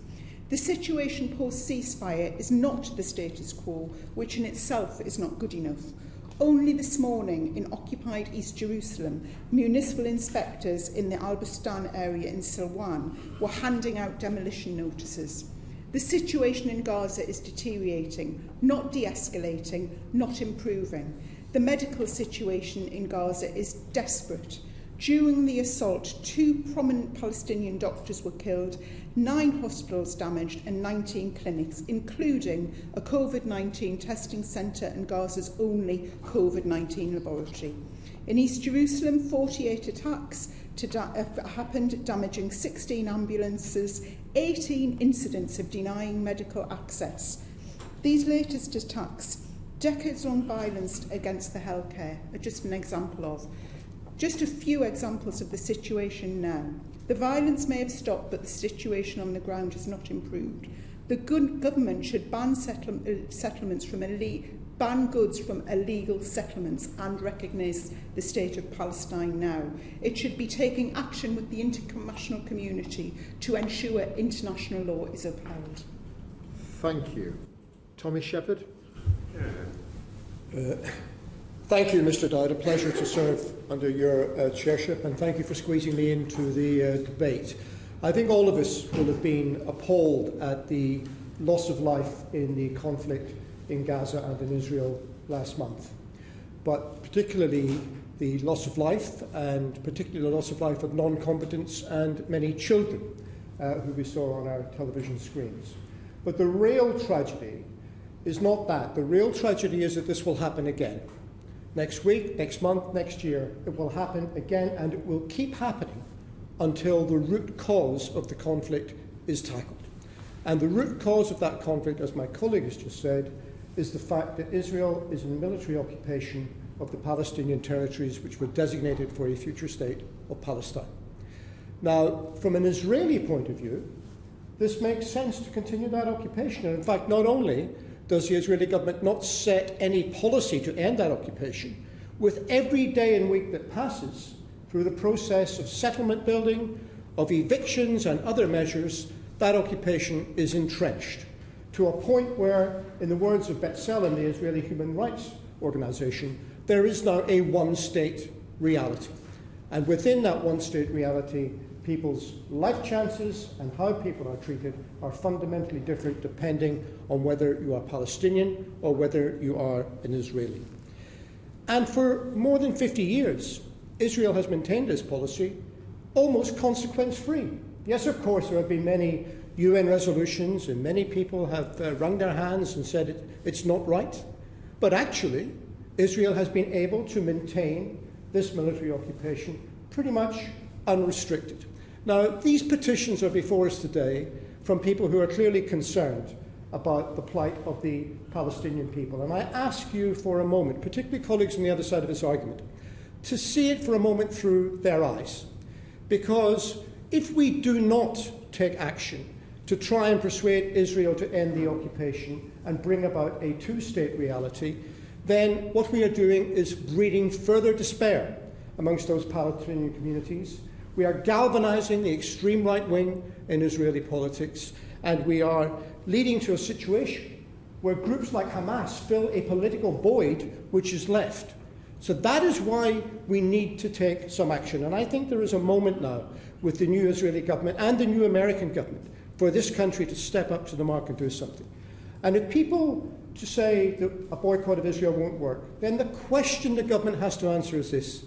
The situation post-ceasefire is not the status quo, which in itself is not good enough. Only this morning, in occupied East Jerusalem, municipal inspectors in the Al-Bustan area in Silwan were handing out demolition notices. The situation in Gaza is deteriorating, not de-escalating, not improving. The medical situation in Gaza is desperate. During the assault, 2 prominent Palestinian doctors were killed, 9 hospitals damaged and 19 clinics, including a COVID-19 testing centre and Gaza's only COVID-19 laboratory. In East Jerusalem, 48 attacks happened, damaging 16 ambulances, 18 incidents of denying medical access. These latest attacks, decades-long violence against the healthcare, are just an example of. Just a few examples of the situation now. The violence may have stopped, but the situation on the ground has not improved. The government should ban ban goods from illegal settlements and recognise the state of Palestine now. It should be taking action with the international community to ensure international law is upheld. Thank you. Tommy Shepherd. Thank you, Mr Dowd. A pleasure to serve under your chairship, and thank you for squeezing me into the debate. I think all of us will have been appalled at the loss of life in the conflict in Gaza and in Israel last month, but particularly the loss of life, and particularly the loss of life of non-combatants and many children who we saw on our television screens. But the real tragedy is not that. The real tragedy is that this will happen again. Next week, next month, next year, it will happen again, and it will keep happening until the root cause of the conflict is tackled. And the root cause of that conflict, as my colleague has just said, is the fact that Israel is in military occupation of the Palestinian territories which were designated for a future state of Palestine. Now, from an Israeli point of view, this makes sense to continue that occupation. And in fact, not only does the Israeli government not set any policy to end that occupation, with every day and week that passes through the process of settlement building, of evictions and other measures, that occupation is entrenched to a point where, in the words of B'Tselem, the Israeli human rights organization, there is now a one-state reality. And within that one-state reality, people's life chances and how people are treated are fundamentally different depending on whether you are Palestinian or whether you are an Israeli. And for more than 50 years, Israel has maintained this policy almost consequence-free. Yes, of course, there have been many UN resolutions and many people have wrung their hands and said it's not right. But actually, Israel has been able to maintain this military occupation pretty much unrestricted. Now, these petitions are before us today from people who are clearly concerned about the plight of the Palestinian people. And I ask you for a moment, particularly colleagues on the other side of this argument, to see it for a moment through their eyes. Because if we do not take action to try and persuade Israel to end the occupation and bring about a two-state reality, then what we are doing is breeding further despair amongst those Palestinian communities. We are galvanizing the extreme right wing in Israeli politics, and we are leading to a situation where groups like Hamas fill a political void which is left. So that is why we need to take some action. And I think there is a moment now with the new Israeli government and the new American government for this country to step up to the mark and do something. And if people to say that a boycott of Israel won't work, then the question the government has to answer is this: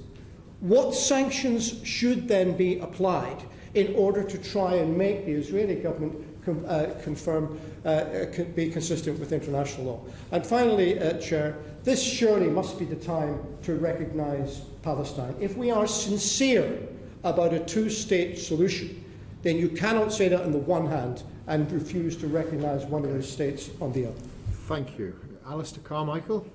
what sanctions should then be applied in order to try and make the Israeli government be consistent with international law? And finally, Chair, this surely must be the time to recognise Palestine. If we are sincere about a two-state solution, then you cannot say that on the one hand and refuse to recognise one of those states on the other. Thank you. Alistair Carmichael.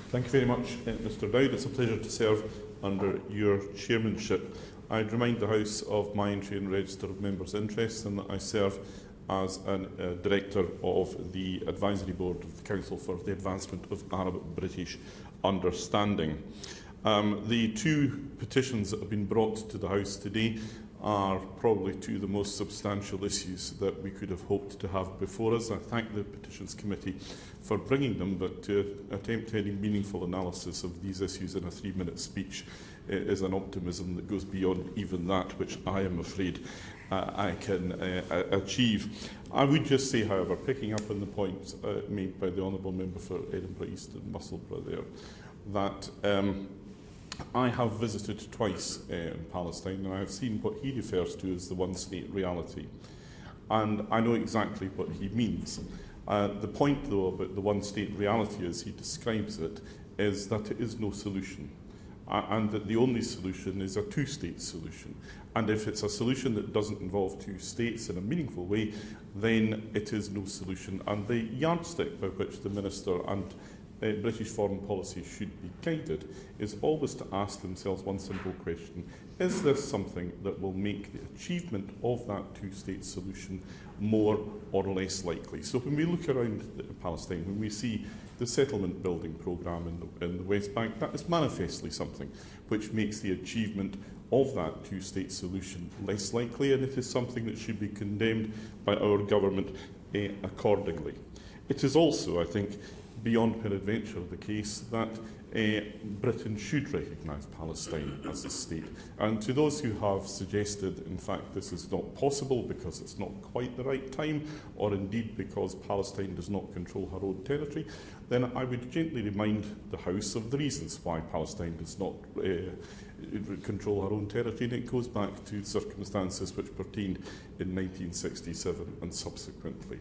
Thank you very much, Mr Dowd. It's a pleasure to serve under your chairmanship. I'd remind the House of my entry in the Register of Members' Interests, and that I serve as a Director of the Advisory Board of the Council for the Advancement of Arab-British Understanding. The two petitions that have been brought to the House today are probably two of the most substantial issues that we could have hoped to have before us. I thank the Petitions Committee for bringing them, but to attempt any meaningful analysis of these issues in a 3-minute speech is an optimism that goes beyond even that which I am afraid I can achieve. I would just say, however, picking up on the point made by the Honourable Member for Edinburgh East and Musselburgh there, that I have visited twice in Palestine, and I have seen what he refers to as the one-state reality. And I know exactly what he means. The point, though, about the one-state reality, as he describes it, is that it is no solution, and that the only solution is a two-state solution. And if it's a solution that doesn't involve two states in a meaningful way, then it is no solution. And the yardstick by which the Minister and British foreign policy should be guided is always to ask themselves one simple question: is this something that will make the achievement of that two-state solution more or less likely? So when we look around Palestine, when we see the settlement building programme in the West Bank, that is manifestly something which makes the achievement of that two-state solution less likely, and it is something that should be condemned by our government accordingly. It is also, I think, beyond peradventure the case that Britain should recognise Palestine as a state. And to those who have suggested, in fact, this is not possible because it's not quite the right time, or indeed because Palestine does not control her own territory, then I would gently remind the House of the reasons why Palestine does not control her own territory, and it goes back to circumstances which pertained in 1967 and subsequently.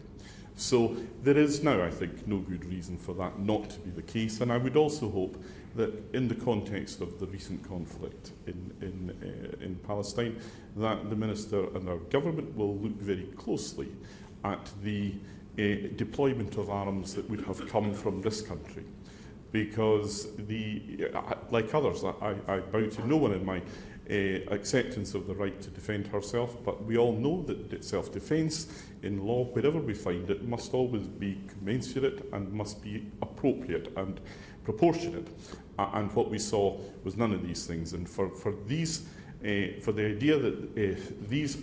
So there is now, I think, no good reason for that not to be the case, and I would also hope that in the context of the recent conflict in Palestine, that the Minister and our government will look very closely at the deployment of arms that would have come from this country. Because, like others, I bow to no one in my acceptance of the right to defend herself, but we all know that self-defence in law, wherever we find it, must always be commensurate and must be appropriate and proportionate. And what we saw was none of these things. And for the idea that these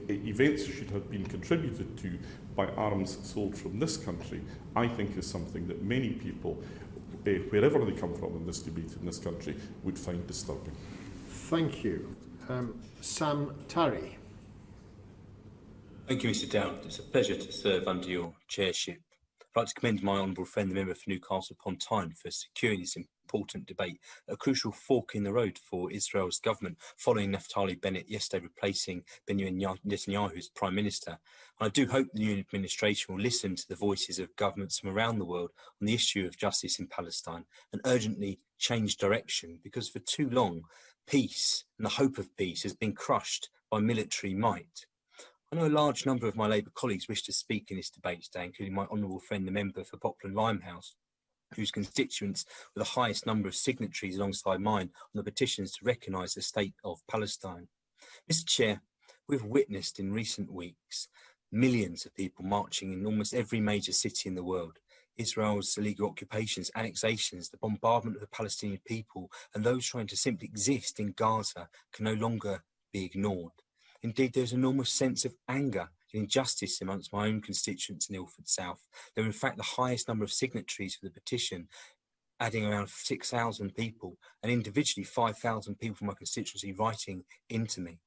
events should have been contributed to by arms sold from this country, I think is something that many people, wherever they come from in this debate in this country, would find disturbing. Thank you. Sam Tarry. Thank you, Mr Dowd. It's a pleasure to serve under your chairship. I'd like to commend my honourable friend, the member for Newcastle upon Tyne, for securing this important debate, a crucial fork in the road for Israel's government, following Naftali Bennett yesterday replacing Benjamin Netanyahu as Prime Minister. And I do hope the new administration will listen to the voices of governments from around the world on the issue of justice in Palestine and urgently change direction, because for too long, peace and the hope of peace has been crushed by military might. I know a large number of my Labour colleagues wish to speak in this debate today, including my honourable friend, the member for Poplar and Limehouse, whose constituents were the highest number of signatories alongside mine on the petitions to recognise the state of Palestine. Mr Chair, we've witnessed in recent weeks millions of people marching in almost every major city in the world. Israel's illegal occupations, annexations, the bombardment of the Palestinian people, and those trying to simply exist in Gaza can no longer be ignored. Indeed, there's an enormous sense of anger and injustice amongst my own constituents in Ilford South. There are in fact the highest number of signatories for the petition, adding around 6,000 people, and individually 5,000 people from my constituency writing into me.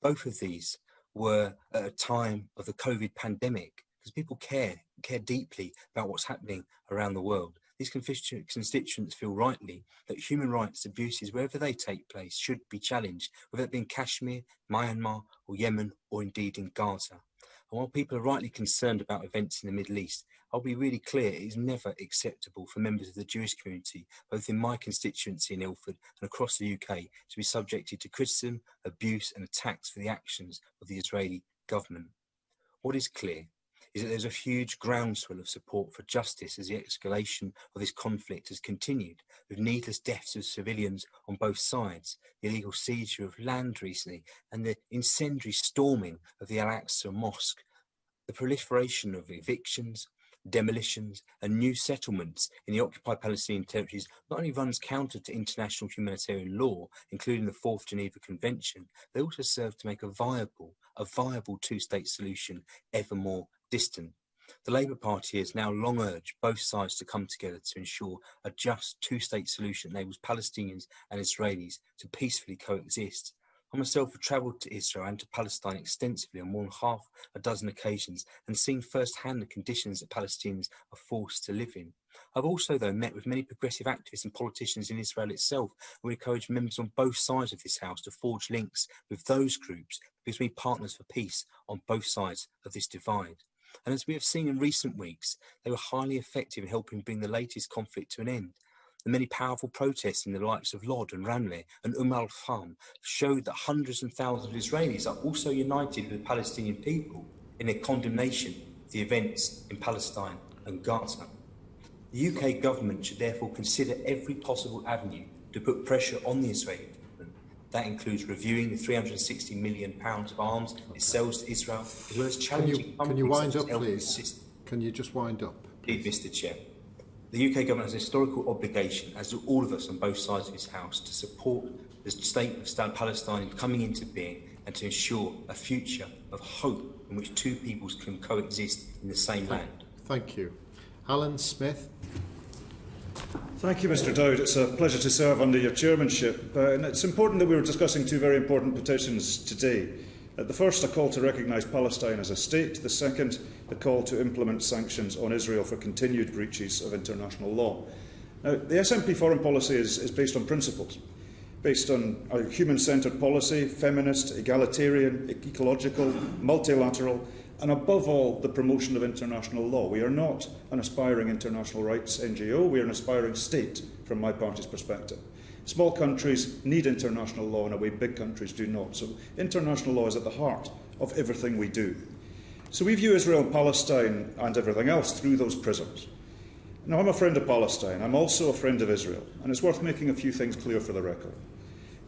Both of these were at a time of the COVID pandemic, because people care deeply about what's happening around the world. These constituents feel rightly that human rights abuses, wherever they take place, should be challenged, whether it be in Kashmir, Myanmar, or Yemen, or indeed in Gaza. And while people are rightly concerned about events in the Middle East, I'll be really clear, it is never acceptable for members of the Jewish community, both in my constituency in Ilford and across the UK, to be subjected to criticism, abuse and attacks for the actions of the Israeli government. What is clear is that there's a huge groundswell of support for justice as the escalation of this conflict has continued, with needless deaths of civilians on both sides, the illegal seizure of land recently, and the incendiary storming of the Al-Aqsa Mosque, the proliferation of evictions, demolitions and new settlements in the occupied Palestinian territories not only runs counter to international humanitarian law, including the Fourth Geneva Convention, they also serve to make a viable two-state solution ever more distant. The Labour Party has now long urged both sides to come together to ensure a just two-state solution enables Palestinians and Israelis to peacefully coexist. I myself have travelled to Israel and to Palestine extensively on more than half a dozen occasions and seen firsthand the conditions that Palestinians are forced to live in. I've also, though, met with many progressive activists and politicians in Israel itself, and we encourage members on both sides of this House to forge links with those groups because we need partners for peace on both sides of this divide. And as we have seen in recent weeks, they were highly effective in helping bring the latest conflict to an end. The many powerful protests in the likes of Lod and Ramleh and Al-Faham showed that hundreds and thousands of Israelis are also united with the Palestinian people in their condemnation of the events in Palestine and Gaza. The UK government should therefore consider every possible avenue to put pressure on the Israeli government. That includes reviewing the £360 million of arms it sells to Israel, as well as challenging... Can you wind up, please? Can you just wind up? Indeed, Mr. Chair. The UK government has a historical obligation, as do all of us on both sides of this House, to support the state of Palestine coming into being and to ensure a future of hope in which two peoples can coexist in the same land. Thank you. Alan Smith. Thank you, Mr. Dowd. It's a pleasure to serve under your chairmanship. And it's important that we were discussing two very important petitions today. The first, a call to recognise Palestine as a state. The second, the call to implement sanctions on Israel for continued breaches of international law. Now, the SNP foreign policy is based on principles, based on a human-centred policy, feminist, egalitarian, ecological, multilateral, and above all, the promotion of international law. We are not an aspiring international rights NGO, we are an aspiring state from my party's perspective. Small countries need international law in a way big countries do not. So international law is at the heart of everything we do. So we view Israel and Palestine and everything else through those prisms. Now, I'm a friend of Palestine. I'm also a friend of Israel. And it's worth making a few things clear for the record.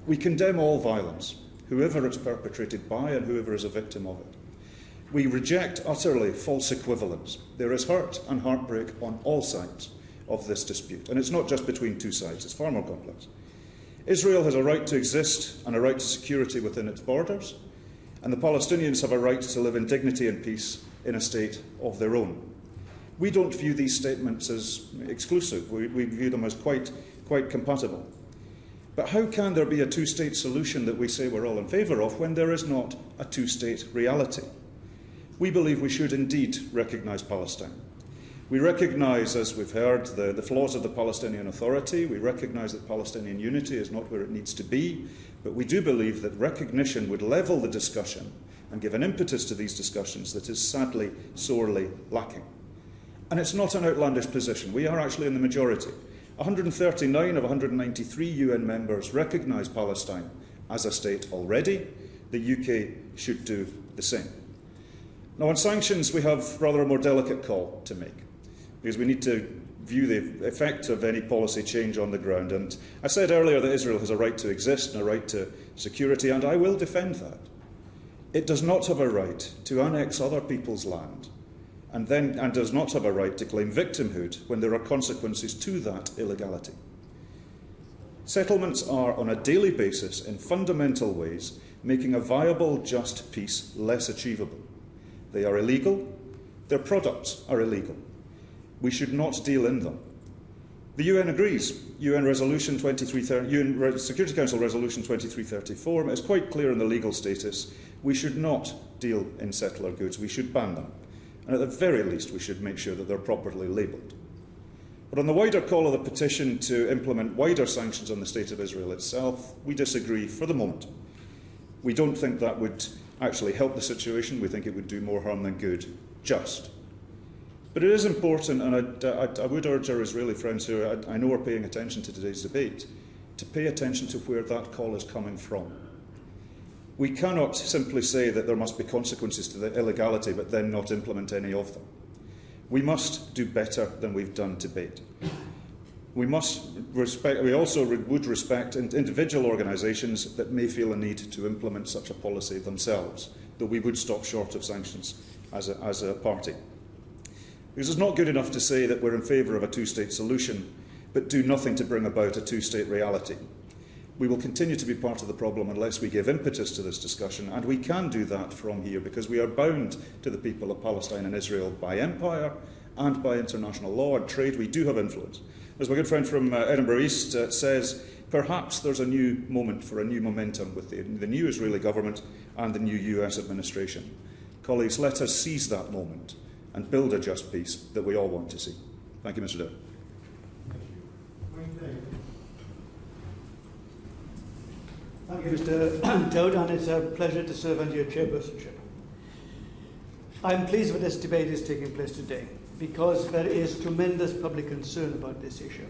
We condemn all violence, whoever it's perpetrated by and whoever is a victim of it. We reject utterly false equivalence. There is hurt and heartbreak on all sides of this dispute. And it's not just between two sides. It's far more complex. Israel has a right to exist and a right to security within its borders, and the Palestinians have a right to live in dignity and peace in a state of their own. We don't view these statements as exclusive. We view them as quite compatible. But how can there be a two-state solution that we say we're all in favour of when there is not a two-state reality? We believe we should indeed recognise Palestine. We recognise, as we've heard, the flaws of the Palestinian Authority. We recognise that Palestinian unity is not where it needs to be. But we do believe that recognition would level the discussion and give an impetus to these discussions that is sadly, sorely lacking. And it's not an outlandish position. We are actually in the majority. 139 of 193 UN members recognise Palestine as a state already. The UK should do the same. Now, on sanctions, we have rather a more delicate call to make, because we need to view the effect of any policy change on the ground. And I said earlier that Israel has a right to exist and a right to security, and I will defend that. It does not have a right to annex other people's land and does not have a right to claim victimhood when there are consequences to that illegality. Settlements are, on a daily basis, in fundamental ways, making a viable, just peace less achievable. They are illegal. Their products are illegal. We should not deal in them. The UN agrees. UN Security Council Resolution 2334 is quite clear in the legal status. We should not deal in settler goods. We should ban them. And at the very least, we should make sure that they're properly labelled. But on the wider call of the petition to implement wider sanctions on the State of Israel itself, we disagree for the moment. We don't think that would actually help the situation. We think it would do more harm than good, just. But it is important, and I would urge our Israeli friends who I know are paying attention to today's debate, to pay attention to where that call is coming from. We cannot simply say that there must be consequences to the illegality, but then not implement any of them. We must do better than we've done to date. We also would respect individual organisations that may feel a need to implement such a policy themselves, though we would stop short of sanctions as a party. Because it's not good enough to say that we're in favour of a two-state solution, but do nothing to bring about a two-state reality. We will continue to be part of the problem unless we give impetus to this discussion, and we can do that from here because we are bound to the people of Palestine and Israel by empire and by international law and trade. We do have influence. As my good friend from Edinburgh East says, perhaps there's a new moment for a new momentum with the new Israeli government and the new US administration. Colleagues, let us seize that moment and build a just peace that we all want to see. Thank you, Mr. Dowd. Thank you, Mr. Dowd, and it's a pleasure to serve under your chairpersonship. I'm pleased that this debate is taking place today because there is tremendous public concern about this issue.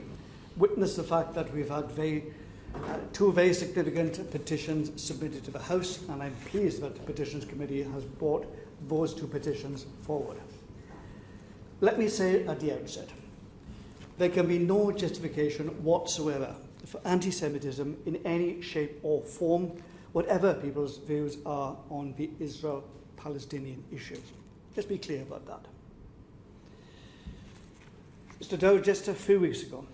Witness the fact that we've had two very significant petitions submitted to the House, and I'm pleased that the Petitions Committee has brought those two petitions forward. Let me say at the outset, there can be no justification whatsoever for anti-Semitism in any shape or form, whatever people's views are on the Israel-Palestinian issue. Let's be clear about that. Mr. Dowd, just a few weeks ago,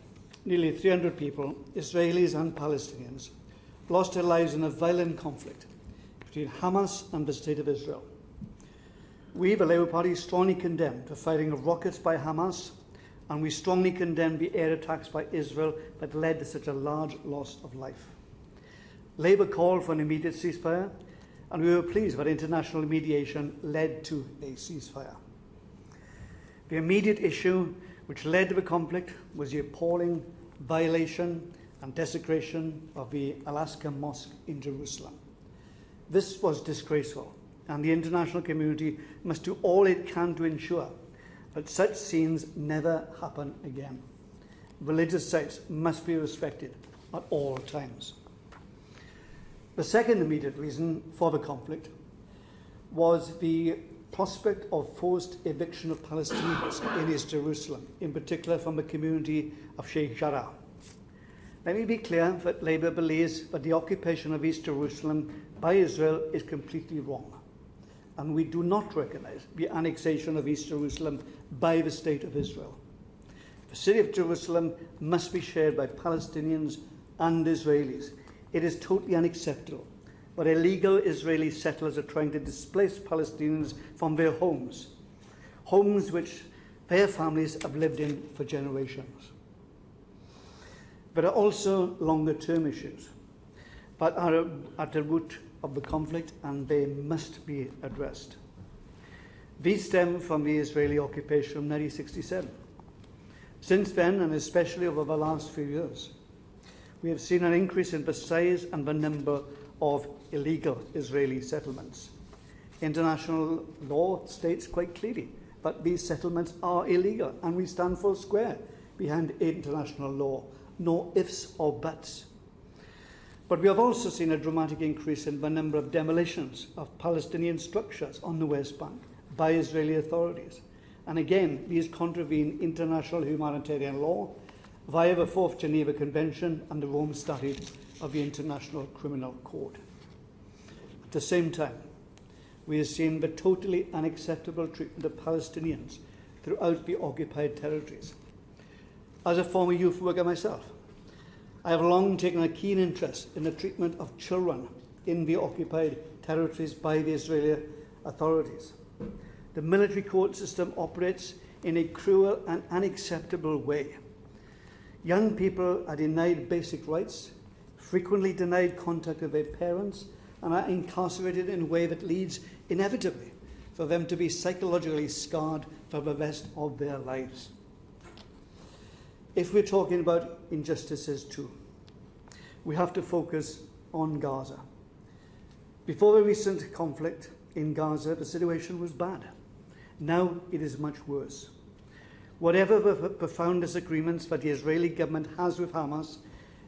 nearly 300 people, Israelis and Palestinians, lost their lives in a violent conflict between Hamas and the State of Israel. We, the Labour Party, strongly condemn the firing of rockets by Hamas, and we strongly condemn the air attacks by Israel that led to such a large loss of life. Labour called for an immediate ceasefire, and we were pleased that international mediation led to a ceasefire. The immediate issue which led to the conflict was the appalling violation and desecration of the Al-Aqsa Mosque in Jerusalem. This was disgraceful, and the international community must do all it can to ensure that such scenes never happen again. Religious sites must be respected at all times. The second immediate reason for the conflict was the prospect of forced eviction of Palestinians in East Jerusalem, in particular from the community of Sheikh Jarrah. Let me be clear that Labour believes that the occupation of East Jerusalem by Israel is completely wrong, and we do not recognise the annexation of East Jerusalem by the State of Israel. The city of Jerusalem must be shared by Palestinians and Israelis. It is totally unacceptable that illegal Israeli settlers are trying to displace Palestinians from their homes, homes which their families have lived in for generations. There are also longer-term issues that are at the root of the conflict, and they must be addressed. These stem from the Israeli occupation of 1967. Since then, and especially over the last few years, we have seen an increase in the size and the number of illegal Israeli settlements. International law states quite clearly that these settlements are illegal, and we stand full square behind international law. No ifs or buts. But we have also seen a dramatic increase in the number of demolitions of Palestinian structures on the West Bank by Israeli authorities. And again, these contravene international humanitarian law via the Fourth Geneva Convention and the Rome Statute of the International Criminal Court. At the same time, we have seen the totally unacceptable treatment of Palestinians throughout the occupied territories. As a former youth worker myself, I have long taken a keen interest in the treatment of children in the occupied territories by the Israeli authorities. The military court system operates in a cruel and unacceptable way. Young people are denied basic rights, frequently denied contact with their parents, and are incarcerated in a way that leads, inevitably, for them to be psychologically scarred for the rest of their lives. If we're talking about injustices too, we have to focus on Gaza. Before the recent conflict in Gaza, the situation was bad. Now it is much worse. Whatever the profound disagreements that the Israeli government has with Hamas,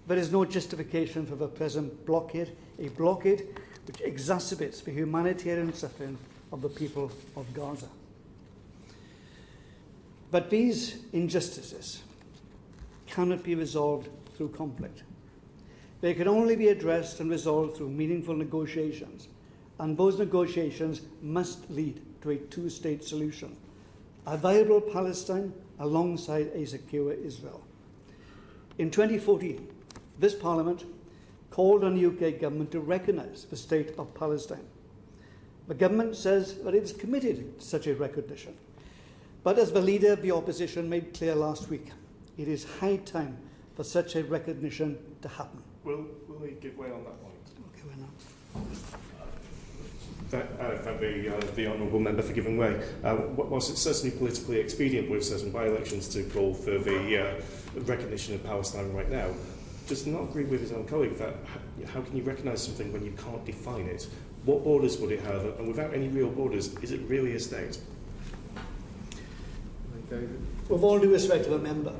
there is no justification for the present blockade, a blockade which exacerbates the humanitarian suffering of the people of Gaza. But these injustices cannot be resolved through conflict. They can only be addressed and resolved through meaningful negotiations, and those negotiations must lead to a two-state solution, a viable Palestine alongside a secure Israel. In 2014, this Parliament called on the UK government to recognise the state of Palestine. The government says that it is committed to such a recognition. But as the leader of the opposition made clear last week, it is high time for such a recognition to happen. Will we give way on that point? Okay, we're not. Thank the honourable member for giving way. Whilst it's certainly politically expedient with certain by-elections to call for the recognition of Palestine right now, does not agree with his own colleague that how can you recognise something when you can't define it? What borders would it have? And without any real borders, is it really a state? With all due respect to the member,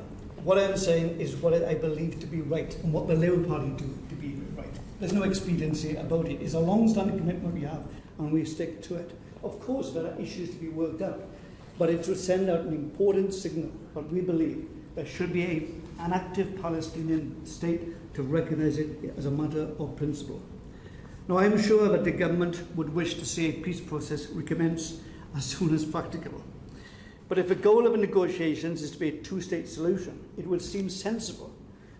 what I'm saying is what I believe to be right and what the Labour Party do to be right. There's no expediency about it. It's a long-standing commitment we have and we stick to it. Of course, there are issues to be worked out, but it would send out an important signal that we believe there should be an active Palestinian state to recognise it as a matter of principle. Now, I'm sure that the government would wish to see a peace process recommence as soon as practicable. But if the goal of the negotiations is to be a two-state solution, it would seem sensible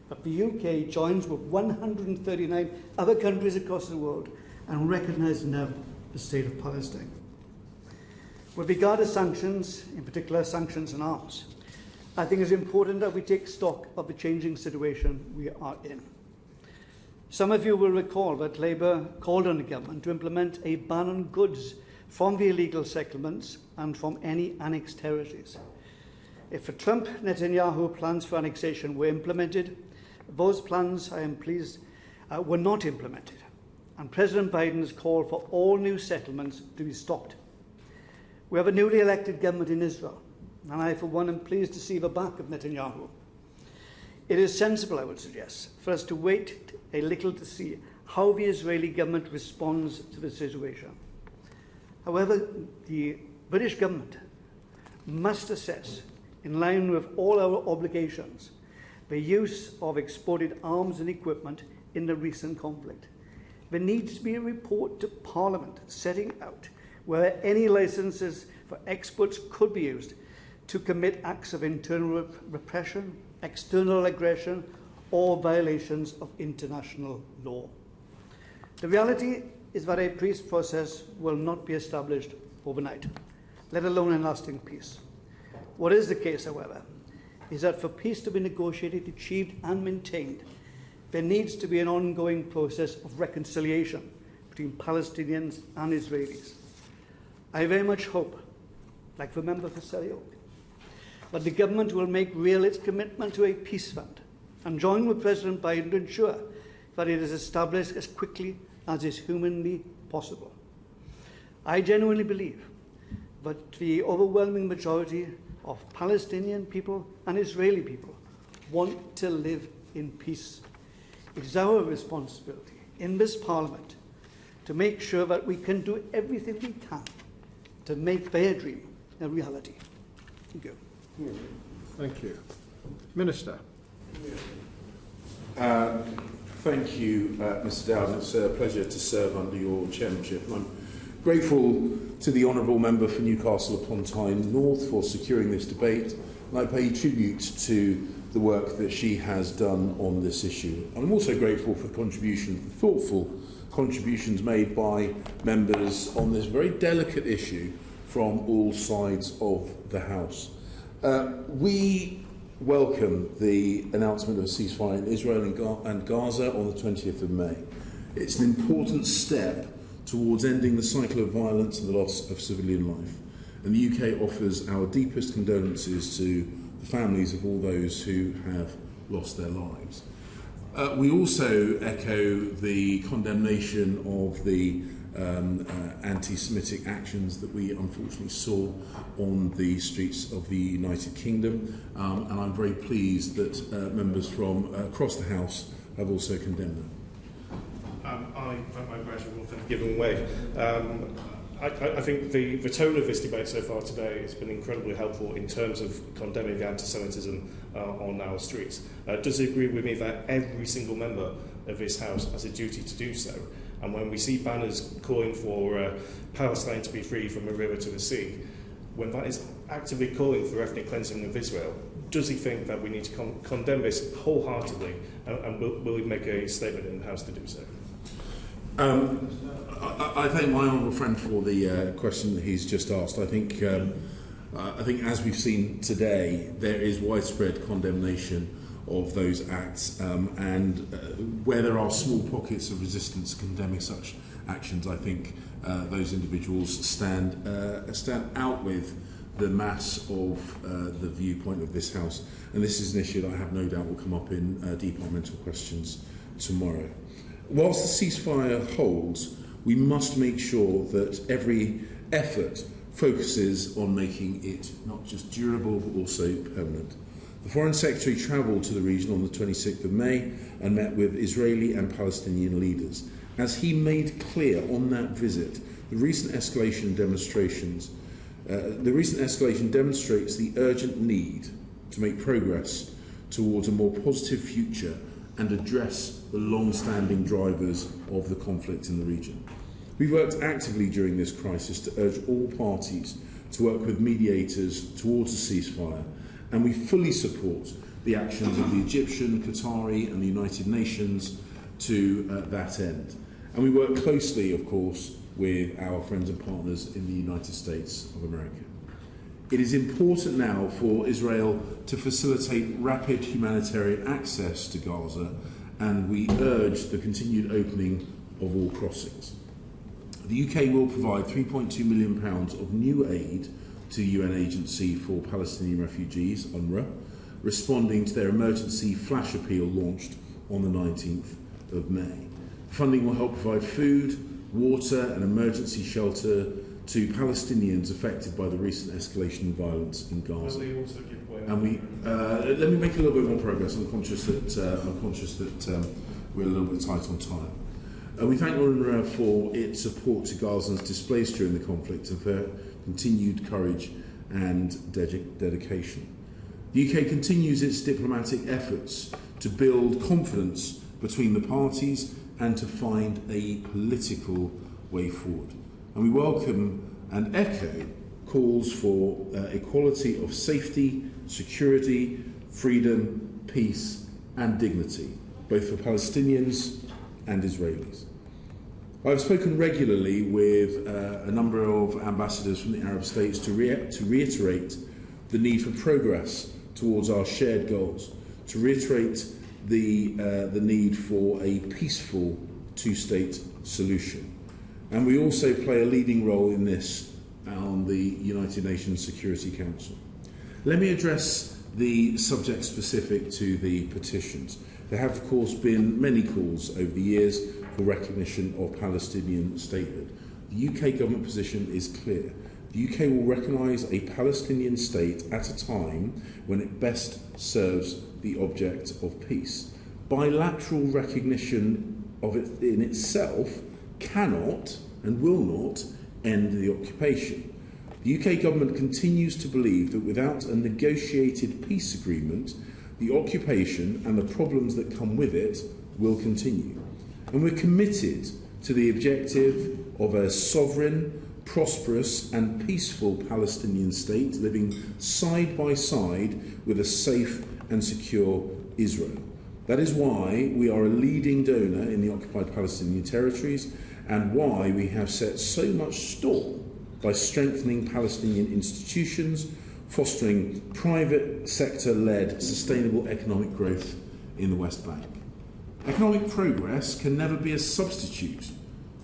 that the UK joins with 139 other countries across the world and recognise now the state of Palestine. With regard to sanctions, in particular sanctions on arms, I think it's important that we take stock of the changing situation we are in. Some of you will recall that Labour called on the government to implement a ban on goods from the illegal settlements and from any annexed territories. If the Trump-Netanyahu plans for annexation were implemented, those plans, I am pleased, were not implemented, and President Biden's call for all new settlements to be stopped. We have a newly elected government in Israel, and I, for one, am pleased to see the back of Netanyahu. It is sensible, I would suggest, for us to wait a little to see how the Israeli government responds to the situation. However, the British government must assess, in line with all our obligations, the use of exported arms and equipment in the recent conflict. There needs to be a report to Parliament setting out where any licences for exports could be used to commit acts of internal repression, external aggression, or violations of international law. The reality is that a peace process will not be established overnight, let alone in lasting peace. What is the case, however, is that for peace to be negotiated, achieved and maintained, there needs to be an ongoing process of reconciliation between Palestinians and Israelis. I very much hope, like the member for Surrey Oak, that the government will make real its commitment to a peace fund and join with President Biden to ensure that it is established as quickly as is humanly possible. I genuinely believe that the overwhelming majority of Palestinian people and Israeli people want to live in peace. It is our responsibility in this Parliament to make sure that we can do everything we can to make their dream a reality. Thank you. Thank you. Minister. Thank you, Mr Dowden. It's a pleasure to serve under your chairmanship. And I'm grateful to the honourable member for Newcastle upon Tyne North for securing this debate, and I pay tribute to the work that she has done on this issue. And I'm also grateful for thoughtful contributions made by members on this very delicate issue from all sides of the House. We welcome the announcement of a ceasefire in Israel and Gaza on the 20th of May. It's an important step towards ending the cycle of violence and the loss of civilian life. And the UK offers our deepest condolences to the families of all those who have lost their lives. We also echo the condemnation of the anti-Semitic actions that we unfortunately saw on the streets of the United Kingdom, and I'm very pleased that members from across the House have also condemned them. I thank my gratitude for giving way. I think the tone of this debate so far today has been incredibly helpful in terms of condemning anti-Semitism on our streets. Does he agree with me that every single member of this House has a duty to do so? And when we see banners calling for Palestine to be free from the river to the sea, when that is actively calling for ethnic cleansing of Israel, does he think that we need to condemn this wholeheartedly, and will he make a statement in the House to do so? I thank my honourable friend for the question that he's just asked. I think as we've seen today, there is widespread condemnation of those acts, and where there are small pockets of resistance condemning such actions, I think those individuals stand out with the mass of the viewpoint of this House. And this is an issue that I have no doubt will come up in departmental questions tomorrow. Whilst the ceasefire holds, we must make sure that every effort focuses on making it not just durable but also permanent. The Foreign Secretary travelled to the region on the 26th of May and met with Israeli and Palestinian leaders. As he made clear on that visit, the recent escalation demonstrates the urgent need to make progress towards a more positive future and address the long-standing drivers of the conflict in the region. We've worked actively during this crisis to urge all parties to work with mediators towards a ceasefire, and we fully support the actions of the Egyptian, Qatari and the United Nations to that end. And we work closely, of course, with our friends and partners in the United States of America. It is important now for Israel to facilitate rapid humanitarian access to Gaza, and we urge the continued opening of all crossings. The UK will provide £3.2 million of new aid to the UN Agency for Palestinian Refugees, UNRWA, responding to their emergency flash appeal launched on the 19th of May. Funding will help provide food, water and emergency shelter to Palestinians affected by the recent escalation in violence in Gaza. And let me make a little bit more progress. I'm conscious that we're a little bit tight on time. We thank UNRWA for its support to Gazans displaced during the conflict and for continued courage and dedication. The UK continues its diplomatic efforts to build confidence between the parties and to find a political way forward. And we welcome and echo calls for equality of safety, security, freedom, peace and dignity, both for Palestinians and Israelis. I've spoken regularly with a number of ambassadors from the Arab states to reiterate the need for progress towards our shared goals, to reiterate the need for a peaceful two-state solution. And we also play a leading role in this on the United Nations Security Council. Let me address the subject specific to the petitions. There have, of course, been many calls over the years for recognition of Palestinian statehood. The UK government position is clear. The UK will recognise a Palestinian state at a time when it best serves the object of peace. Bilateral recognition of it in itself cannot and will not end the occupation. The UK government continues to believe that without a negotiated peace agreement, the occupation and the problems that come with it will continue. And we're committed to the objective of a sovereign, prosperous and peaceful Palestinian state living side by side with a safe and secure Israel. That is why we are a leading donor in the occupied Palestinian territories and why we have set so much store by strengthening Palestinian institutions, fostering private sector-led sustainable economic growth in the West Bank. Economic progress can never be a substitute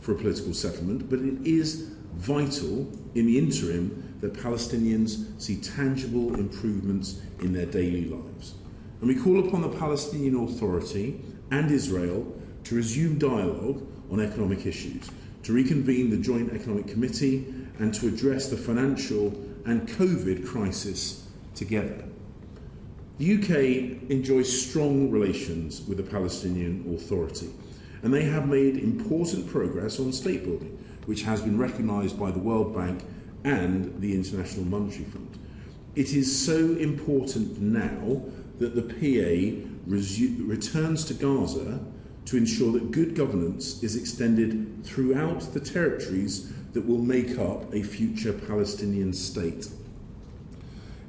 for a political settlement, but it is vital in the interim that Palestinians see tangible improvements in their daily lives. And we call upon the Palestinian Authority and Israel to resume dialogue on economic issues, to reconvene the Joint Economic Committee and to address the financial and COVID crisis together. The UK enjoys strong relations with the Palestinian Authority, and they have made important progress on state building, which has been recognised by the World Bank and the International Monetary Fund. It is so important now that the PA returns to Gaza to ensure that good governance is extended throughout the territories that will make up a future Palestinian state.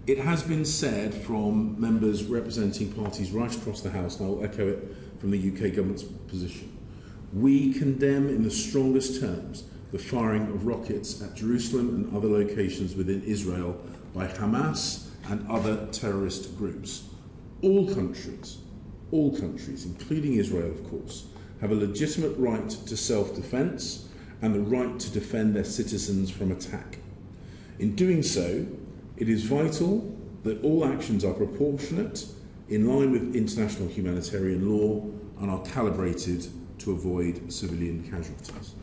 It has been said from members representing parties right across the House, and I will echo it from the UK government's position. We condemn in the strongest terms the firing of rockets at Jerusalem and other locations within Israel by Hamas and other terrorist groups. All countries, including Israel of course, have a legitimate right to self-defence and the right to defend their citizens from attack. In doing so, it is vital that all actions are proportionate, in line with international humanitarian law, and are calibrated to avoid civilian casualties.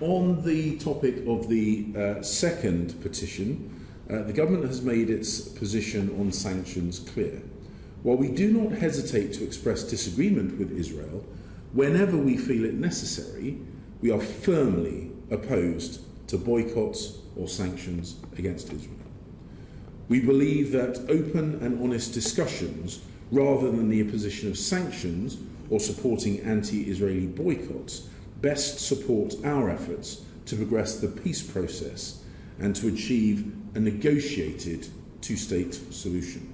On the topic of the second petition, the government has made its position on sanctions clear. While we do not hesitate to express disagreement with Israel, whenever we feel it necessary, we are firmly opposed to boycotts or sanctions against Israel. We believe that open and honest discussions, rather than the imposition of sanctions or supporting anti-Israeli boycotts, best support our efforts to progress the peace process and to achieve a negotiated two-state solution.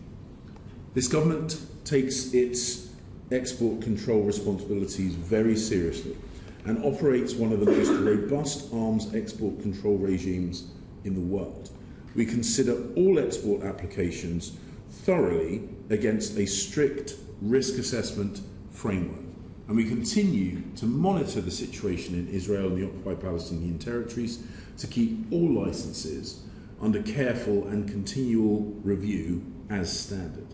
This government takes its export control responsibilities very seriously and operates one of the most robust arms export control regimes in the world. We consider all export applications thoroughly against a strict risk assessment framework, and we continue to monitor the situation in Israel and the occupied Palestinian territories to keep all licences under careful and continual review as standard.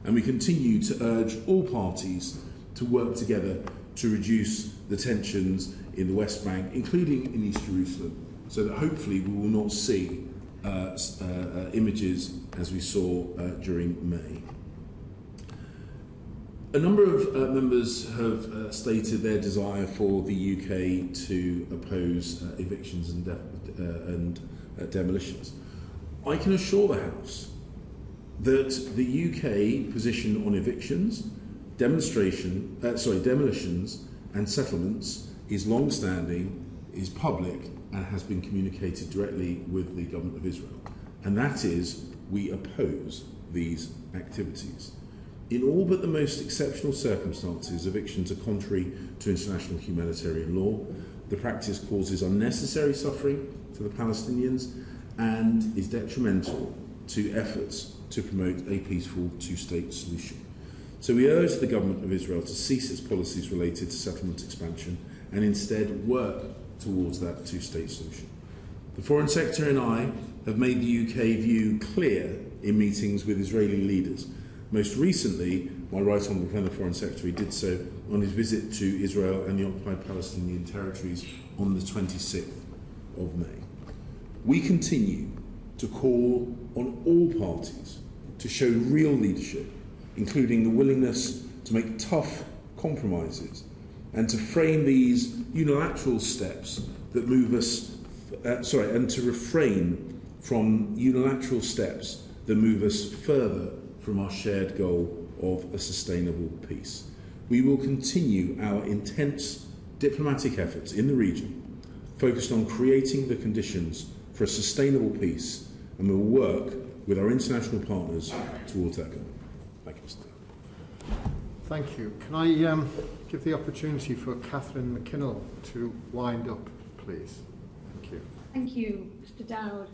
And we continue to urge all parties to work together to reduce the tensions in the West Bank, including in East Jerusalem, so that hopefully we will not see images as we saw during May. A number of members have stated their desire for the UK to oppose evictions and demolitions. I can assure the House that the UK position on evictions, demolitions and settlements is long-standing, is public, and has been communicated directly with the government of Israel. And that is, we oppose these activities. In all but the most exceptional circumstances, evictions are contrary to international humanitarian law. The practice causes unnecessary suffering to the Palestinians and is detrimental to efforts to promote a peaceful two-state solution. So we urge the government of Israel to cease its policies related to settlement expansion and instead work towards that two-state solution. The Foreign Secretary and I have made the UK view clear in meetings with Israeli leaders. Most recently, my Right Honourable friend, the Foreign Secretary, did so on his visit to Israel and the occupied Palestinian territories on the 26th of May. We continue to call on all parties to show real leadership, including the willingness to make tough compromises and to frame these unilateral steps that move us, and to refrain from unilateral steps that move us further from our shared goal of a sustainable peace. We will continue our intense diplomatic efforts in the region, focused on creating the conditions for a sustainable peace, and we will work with our international partners towards that goal. Thank you, Mr. Thank you. Can I give the opportunity for Catherine McKinnell to wind up, please? Thank you. Thank you, Mr. Dowd.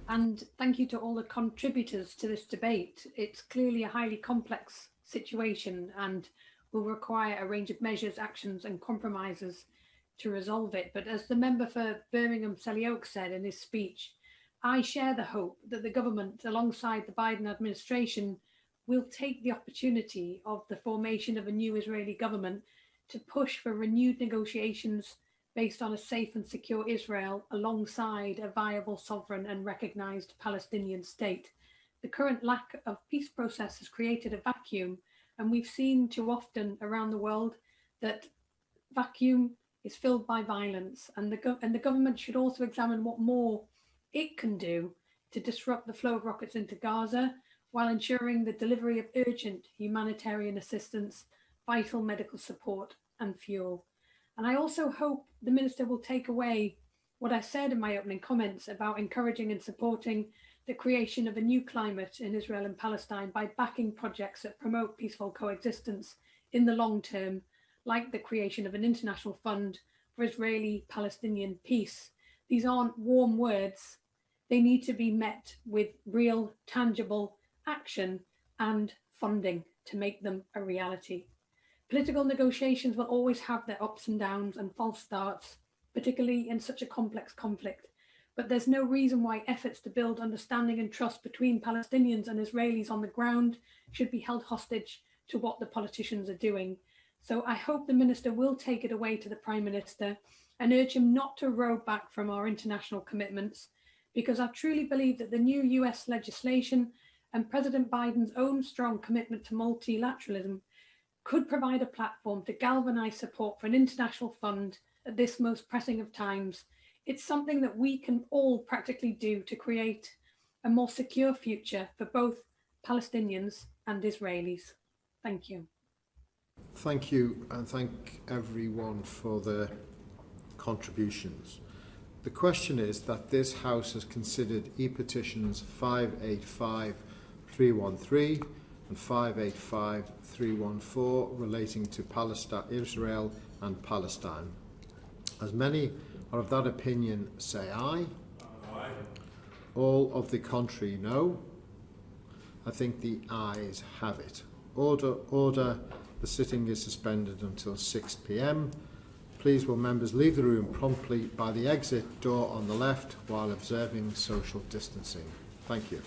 And thank you to all the contributors to this debate. It's clearly a highly complex situation and will require a range of measures, actions and compromises to resolve it. But as the member for Birmingham Selly Oak said in his speech, I share the hope that the government, alongside the Biden administration, will take the opportunity of the formation of a new Israeli government to push for renewed negotiations based on a safe and secure Israel alongside a viable, sovereign and recognised Palestinian state. The current lack of peace process has created a vacuum, and we've seen too often around the world that vacuum is filled by violence, and the government should also examine what more it can do to disrupt the flow of rockets into Gaza while ensuring the delivery of urgent humanitarian assistance, vital medical support and fuel. And I also hope the Minister will take away what I said in my opening comments about encouraging and supporting the creation of a new climate in Israel and Palestine by backing projects that promote peaceful coexistence in the long term, like the creation of an international fund for Israeli-Palestinian peace. These aren't warm words. They need to be met with real, tangible action and funding to make them a reality. Political negotiations will always have their ups and downs and false starts, particularly in such a complex conflict. But there's no reason why efforts to build understanding and trust between Palestinians and Israelis on the ground should be held hostage to what the politicians are doing. So I hope the Minister will take it away to the Prime Minister and urge him not to row back from our international commitments, because I truly believe that the new US legislation and President Biden's own strong commitment to multilateralism could provide a platform to galvanise support for an international fund at this most pressing of times. It's something that we can all practically do to create a more secure future for both Palestinians and Israelis. Thank you. Thank you, and thank everyone for their contributions. The question is that this House has considered E-petitions 585-313 and 585-314 relating to Israel and Palestine. As many are of that opinion, say aye. Aye. All of the contrary, no. I think the ayes have it. Order. The sitting is suspended until 6 p.m. Please will members leave the room promptly by the exit door on the left while observing social distancing. Thank you.